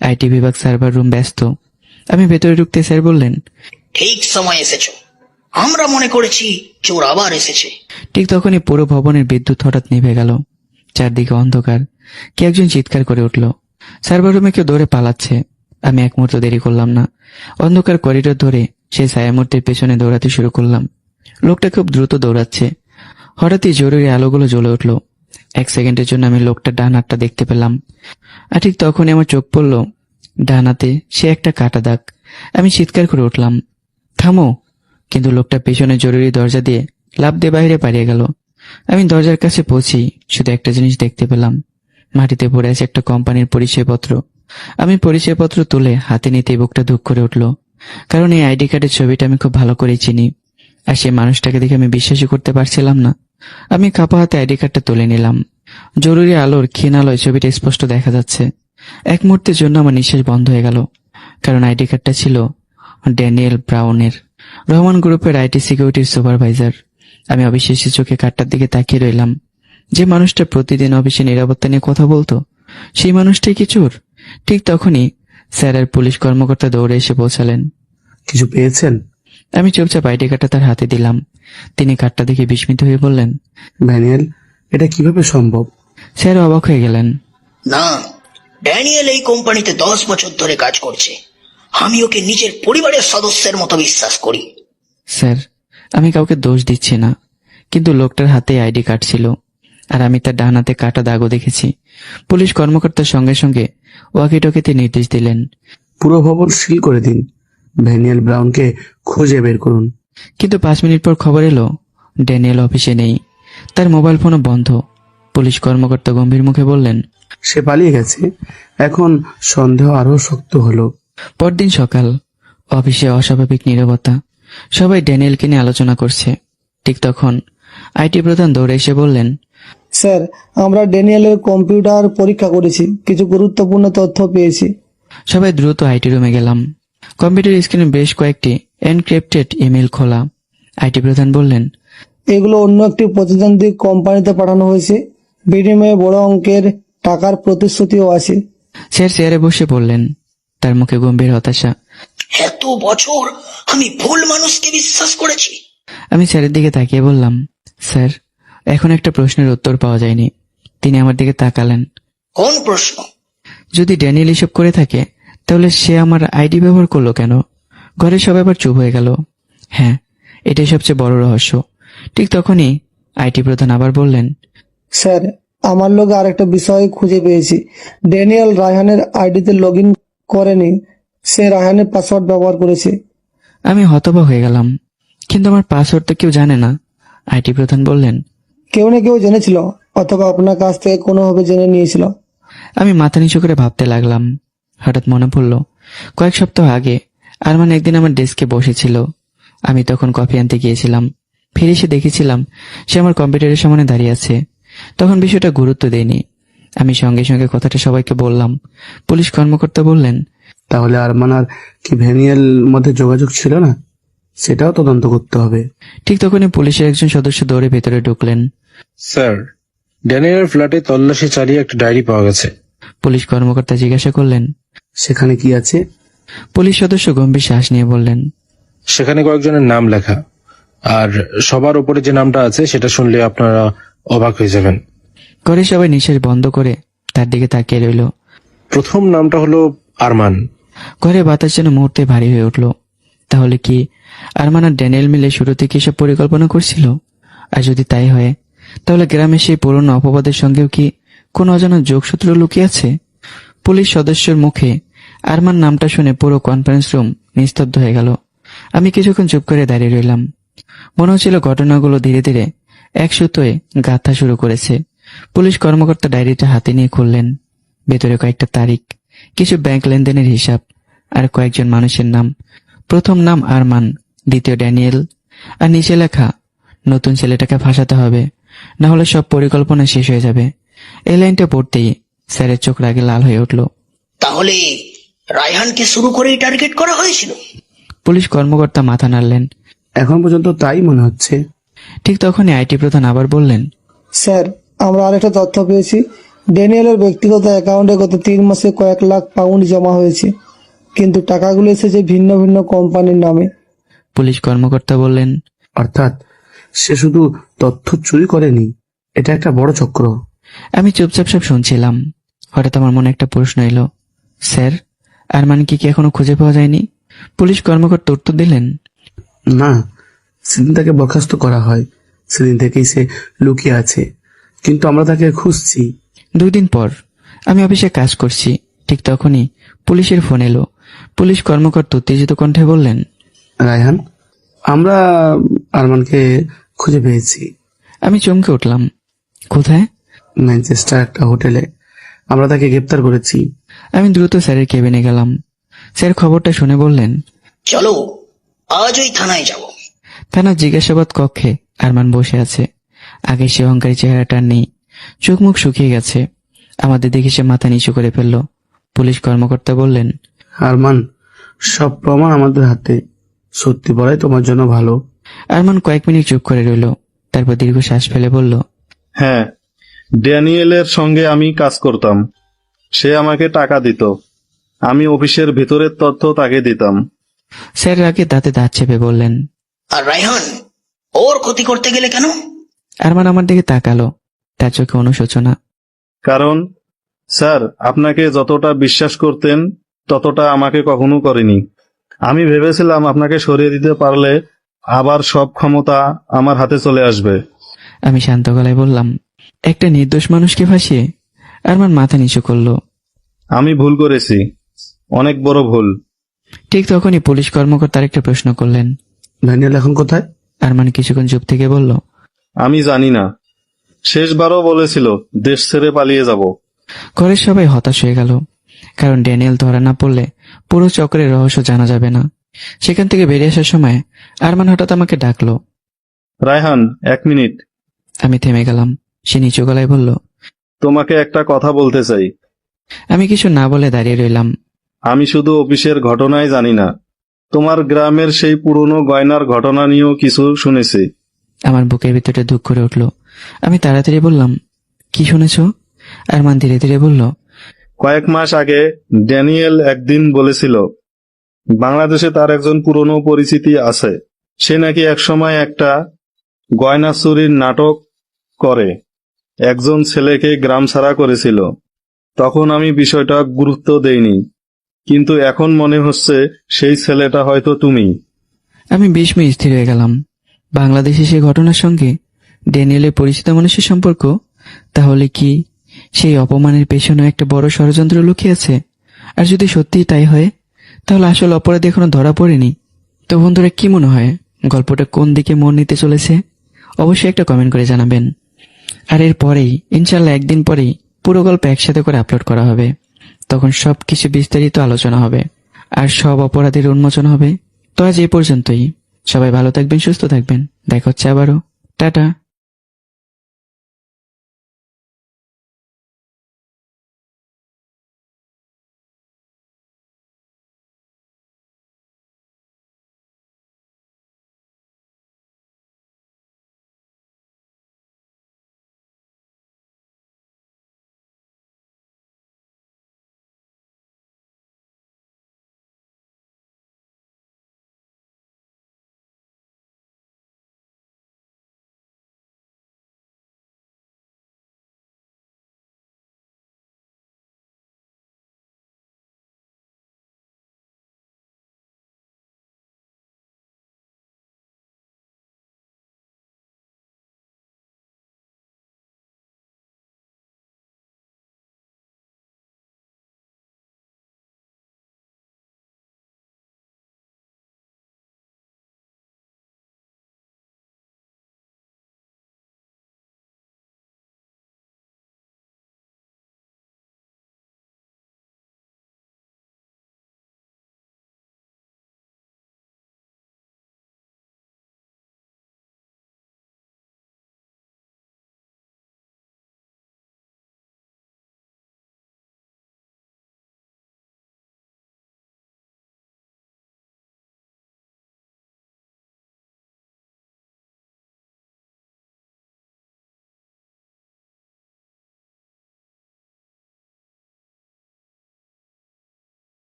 আইটি বিভাগ সার্ভার রুম ব্যস্ত। আমি ভেতরে ঢুকতে স্যার বললেন, ঠিক সময় এসেছো, আমরা মনে করেছি চোর আবার এসেছে। ঠিক তখনই পুরো ভবনের বিদ্যুৎ হঠাৎ নিভে গেল। চারদিকে অন্ধকার। কে একজন চিৎকার করে উঠল, সার্ভার রুমে কেউ দৌড়ে পালাচ্ছে। আমি এক মুহূর্ত দেরি করলাম না। অন্ধকার করিডোর ধরে সেই ছায়ামূর্তির পেছনে দৌড়াতে শুরু করলাম। লোকটা খুব দ্রুত দৌড়াচ্ছে। হঠাৎই জরুরি আলোগুলো জ্বলে উঠল। 1 সেকেন্ডের জন্য আমি লোকটার ডান হাতটা দেখতে পেলাম। আর ঠিক তখনই আমার চোখ পড়ল ডান হাতে সে একটা কাটা দাগ। আমি চিৎকার করে উঠলাম, থামো! কিন্তু লোকটা পেছনে জরুরি দরজা দিয়ে লাফ দিয়ে বাইরে পালিয়ে গেল। আমি দরজার কাছে পৌঁছি শুধু একটা জিনিস দেখতে পেলাম, মাটিতে পড়ে আছে একটা কোম্পানির পরিচয়পত্র। আমি পরিচয়পত্র তুলে হাতে নিতে বুকটা ধুক করে উঠল, কারণ এই আইডি কার্ডের ছবিটা আমি খুব ভালো করে চিনি। আর সেই মানুষটাকে দেখে আমি বিশ্বাসই করতে পারছিলাম না। আমি কাপা হাতে আইডি কার্ডটা তুলে নিলাম। জরুরি আলোর ক্ষীণ আলোয় ছবিটা স্পষ্ট দেখা যাচ্ছে। এক মুহূর্তের জন্য আমার নিঃশ্বাস বন্ধ হয়ে গেল, কারণ আইডি কার্ডটা ছিল ড্যানিয়েল ব্রাউনের, রহমান গ্রুপের আইটি সিকিউরিটির সুপারভাইজার। আমি অবিশ্বাসী চোখে কার্ডটার দিকে তাকিয়ে রইলাম। যে মানুষটা প্রতিদিন অফিসে নিরাপত্তা নিয়ে কথা বলতো, সেই মানুষটাই কি চোর? ঠিক তখনই স্যার আর পুলিশ কর্মকর্তা দৌড়ে এসে পৌঁছালেন। কিছু পেয়েছেন? আমি চুপচাপ আইডি কার্ডটা তার হাতে দিলাম। তিনি কার্ডটা দেখে বিস্মিত হয়ে বললেন, ড্যানিয়েল, এটা কিভাবে সম্ভব? স্যার অবাক হয়ে গেলেন। না, ড্যানিয়েল এই কোম্পানিতে 10 বছর ধরে কাজ করছে। আমি ওকে নিজের পরিবারের সদস্যের মতো বিশ্বাস করি। স্যার, আমি কাউকে দোষ দিচ্ছি না, কিন্তু লোকটার হাতে আইডি কার্ড ছিল, আর আমি তার ডান হাতে কাটা দাগও দেখেছি। পুলিশ কর্মকর্তার সঙ্গে সঙ্গে ওয়াকিটকিতে নির্দেশ দিলেন, পুরো ভবন সিল করে দিন, ড্যানিয়েল ব্রাউনকে খুঁজে বের করুন। কিন্তু 5 মিনিট পর খবর এলো ড্যানিয়েল অফিসে নেই, তার মোবাইল ফোনও বন্ধ। পুলিশ কর্মকর্তা গম্ভীর মুখে বললেন, সে পালিয়ে গেছে। এখন সন্দেহ আরো শক্ত হলো। পরদিন সকাল, অফিসে অস্বাভাবিক নীরবতা। সবাই ড্যানিয়েলকে নিয়ে আলোচনা করছে। ঠিক তখন আইটি প্রধান দৌড়ে এসে বললেন, স্যার, আমরা ড্যানিয়েলের কম্পিউটার পরীক্ষা করেছি, কিছু গুরুত্বপূর্ণ তথ্য পেয়েছি। সবাই দ্রুত আইটি রুমে গেলাম। কম্পিউটার স্ক্রিনে বেশ কয়েকটি এনক্রিপ্টেড ইমেল খোলা। আইটি প্রধান বললেন, এগুলো অন্য একটি প্রতিদ্বন্দ্বী কোম্পানিতে পাঠানো হয়েছে, বিনিময়ে বড় অঙ্কের টাকার প্রতিশ্রুতিও আছে। স্যার চেয়ারে বসে পড়লেন, তার মুখে গম্ভীর হতাশা। এত বছর আমি ভুল মানুষকে বিশ্বাস করেছি। আমি স্যারের দিকে তাকিয়ে বললাম, স্যার, এখন একটা প্রশ্নের উত্তর পাওয়া যায়নি। তিনি আমার দিকে তাকালেন। কোন প্রশ্ন? যদি ড্যানিয়েল এসব করে থাকে, তাহলে সে আমার আইডি ব্যবহার করলো কেন? ঘরে সবাই আবার চুপ হয়ে গেল। হ্যাঁ, এটাই সবচেয়ে বড় রহস্য। ঠিক তখনই আইটি প্রধান আবার বললেন, স্যার, আমার লোক আরেকটা বিষয় খুঁজে পেয়েছি। ড্যানিয়েল রায়হানের আইডিতে লগ ইন করেনি, সে রায়হানের পাসওয়ার্ড ব্যবহার করেছে। আমি হতবাক হয়ে গেলাম, কিন্তু আমার পাসওয়ার্ড তো কেউ জানে না। আইটি প্রধান বললেন, কেউ না কেউ জেনেছিল, অথবা আপনার কাছ থেকে কোনোভাবে জেনে নিয়েছিল। আমি মাথা নিচু করে ভাবতে লাগলাম। হঠাৎ মনে পড়ল, কয়েক সপ্তাহ আগে আরমান একদিন আমার ডেস্কে বসেছিল। আমি তখন কফি আনতে গিয়েছিলাম। ফিরে এসে দেখেছিলাম সে আমার কম্পিউটারের সামনে দাঁড়িয়ে আছে। তখন বিষয়টা গুরুত্ব দেয়নি। আমি সঙ্গে সঙ্গে কথাটা সবাইকে বললাম। পুলিশ কর্মকর্তা বললেন, তাহলে আরমান আর কি ড্যানিয়েল মধ্যে যোগাযোগ ছিল না? সেটাও তদন্ত করতে হবে। ঠিক তখনই পুলিশের একজন সদস্য দৌড়ে ভেতরে ঢুকলেন। স্যার, ড্যানিয়েলের ফ্ল্যাটে তল্লাশি চালিয়ে একটা ডায়েরি পাওয়া গেছে। পুলিশ কর্মকর্তা জিজ্ঞাসা করলেন, সেখানে কি আছে? পুলিশ সদস্য গম্ভীর শ্বাস নিয়ে বললেন, সেখানে কয়েকজনের নাম লেখা, আর সবার উপরে যে নামটা আছে সেটা শুনলে আপনারা অবাক হয়ে যাবেন। করে সবাই নিঃশ্বাস বন্ধ করে তার দিকে তাকিয়ে রইল। প্রথম নামটা হলো আরমান। ঘরে বাতাস যেন মুহূর্তে ভারী হয়ে উঠল। তাহলে কি আরমান আর ড্যানিয়েল মিলে শুরু থেকে এসব পরিকল্পনা করছিল? আর যদি তাই হয়, তাহলে গ্রামে সেই পুরনো অপবাদের সঙ্গেও কি কোনো অজানা যোগসূত্র লুকিয়ে আছে? পুলিশ সদস্যের মুখে আরমান নামটা শুনে পুরো কনফারেন্স রুম নিস্তব্ধ হয়ে গেল। আমি কিছুক্ষণ চুপ করে দাঁড়িয়ে রইলাম। মনে হচ্ছিল ঘটনাগুলো ধীরে ধীরে এক সুতোয় গাঁথা শুরু করেছে। পুলিশ কর্মকর্তা ডায়েরিটা হাতে নিয়ে খুললেন। ভেতরে কয়েকটা তারিখ, কিছু ব্যাংক লেনদেনের হিসাব আর কয়েকজন মানুষের নাম। প্রথম নাম আরমান, দ্বিতীয় ড্যানিয়েল, আর নিচে লেখা নতুন ছেলেটাকে ফাঁসাতে হবে, না হলে সব পরিকল্পনা শেষ হয়ে যাবে। এই লাইনটা পড়তেই স্যারের চোখ রাগে লাল হয়ে উঠল। তাহলে রায়হানকে শুরু করেই টার্গেট করা হয়েছিল? পুলিশ কর্মকর্তা মাথা নাড়লেন। এখন পর্যন্ত তাই মনে হচ্ছে। ঠিক তখনই আইটি প্রধান আবার বললেন, স্যার, আমরা আরেকটা তথ্য পেয়েছি। ড্যানিয়েলের ব্যক্তিগত অ্যাকাউন্টে গত 3 মাসে কয়েক লাখ পাউন্ড জমা হয়েছে, কিন্তু টাকাগুলো এসেছে ভিন্ন ভিন্ন কোম্পানির নামে। পুলিশ কর্মকর্তা বললেন, অর্থাৎ সে শুধু তথ্য চুরি করেনি, এটা একটা বড় চক্র। আমি চুপচাপ সব শুনছিলাম। হঠাৎ আমার মনে একটা প্রশ্ন এলো, স্যার, আরমানকে কি এখনো খুঁজে পাওয়া যায়নি? পুলিশ কর্মকর্তা উত্তর দিলেন, না, সেদিন তাকে বরখাস্ত করা হয়, সেদিন থেকেই সে লুকিয়ে আছে, কিন্তু আমরা তাকে খুঁজছি। 2 দিন পর আমি অফিসে কাজ করছি, ঠিক তখনই পুলিশের ফোন এলো। পুলিশ কর্মকর্তা উত্তেজিত কণ্ঠে বললেন, রায়হান, আমরা আরমানকে খুঁজে পেয়েছি। আমি চমকে উঠলাম। কোথায়? ম্যানচেস্টার একটা হোটেলে, আমরা তাকে গ্রেপ্তার করেছি। আমি দ্রুত স্যারের কেবিনে গেলাম। স্যার খবরটা শুনে বললেন, চলো আজ ওই থানায় যাব। থানার জিজ্ঞাসাবাদ কক্ষে আরমান বসে আছে। আগে সে অহংকারী চেহারাটা নেই, চোখ মুখ শুকিয়ে গেছে। আমাদের দেখে সে মাথা নিচু করে ফেলল। পুলিশ কর্মকর্তা বললেন, আরমান, সব প্রমাণ আমাদের হাতে, সত্যি বলাই তোমার জন্য ভালো। আরমান কয়েক মিনিট চুপ করে রইল, তারপর দীর্ঘ শ্বাস ফেলে বলল, হ্যাঁ, ড্যানিয়েলের সঙ্গে আমি কাজ করতাম। সে আমাকে টাকা দিত, আমি অফিসের ভিতরের তথ্য তাকে দিতাম। স্যার রাগে দাঁতে দাঁত চেপে বললেন, আর রায়হান, ওর ক্ষতি করতে গেলে কেন? আরমান আমার দিকে তাকালো, তার চোখে অনুশোচনা। কারণ স্যার, আপনাকে যতটা বিশ্বাস করতেন ততটা আমাকে কখনো করেনি। আমি ভেবেছিলাম আপনাকে সরিয়ে দিতে পারলে আবার সব ক্ষমতা আমার হাতে চলে আসবে। আমি শান্ত গলায় বললাম, একটা নির্দোষ মানুষকে ফাঁসিয়ে? আরমান মাথা নিচু করলো। আমি ভুল করেছি, অনেক বড় ভুল। ঠিক তখনই পুলিশ কর্মকর্তা আরেকটা প্রশ্ন করলেন, ড্যানিয়েল এখন কোথায়? আরমান কিছুক্ষণ চুপ থেকে বলল, আমি জানি না। শেষবারও বলেছিল দেশ ছেড়ে পালিয়ে যাব। ঘরের সবাই হতাশ হয়ে গেল, কারণ ড্যানিয়েল ধরা না পড়লে পুরো চক্রের রহস্য জানা যাবে না। সেখান থেকে বেরিয়ে আসার সময় আরমান হঠাৎ আমাকে ডাকলো। রায়হান, 1 মিনিট। আমি থেমে গেলাম। সে নিচু গলায় বলল, তোমাকে একটা কথা বলতে চাই। আমি কিছু না বলে দাঁড়িয়ে রইলাম। আমি শুধু অফিসের ঘটনাই জানি না, তোমার গ্রামের সেই পুরনো গয়নার ঘটনা নিয়েও কিছু শুনেছি। আমার বুকের ভিতরে দুঃখ করে উঠল। আমি তাড়াতাড়ি বললাম, কি শুনেছ? আরমান ধীরে ধীরে বলল, কয়েক মাস আগে ড্যানিয়েল একদিন বলেছিল বাংলাদেশে তার একজন পুরনো পরিচিতি আছে। সে নাকি একসময় একটা গয়না চুরির নাটক করে একজন ছেলেকে গ্রাম ছাড়া করেছিল। তখন আমি বিষয়টা গুরুত্ব দেইনি, কিন্তু এখন মনে হচ্ছে সেই ছেলেটা হয়তো তুমি। আমি বিস্ময়ে স্থির হয়ে গেলাম। বাংলাদেশে সেই ঘটনার সঙ্গে ড্যানিয়েলের পরিচিত মানুষের সম্পর্ক? তাহলে কি সেই অপমানের পেছনে একটা বড় ষড়যন্ত্র লুকিয়ে আছে? আর যদি সত্যিই তাই হয়, তাহলে আসল অপরাধী এখনো ধরা পড়েনি। তো বন্ধুরা, কি মনে হয় গল্পটা কোন দিকে মোড় নিতে চলেছে? অবশ্যই একটা কমেন্ট করে জানাবেন। আর এর পরেই ইনশাল্লাহ একদিন পরেই পুরো গল্প একসাথে করে আপলোড করা হবে। তখন সবকিছু বিস্তারিত আলোচনা হবে আর সব অপরাধীর উন্মোচন হবে। তো আজ এই পর্যন্তই। সবাই ভালো থাকবেন, সুস্থ থাকবেন। দেখা হচ্ছে আবারও। টাটা।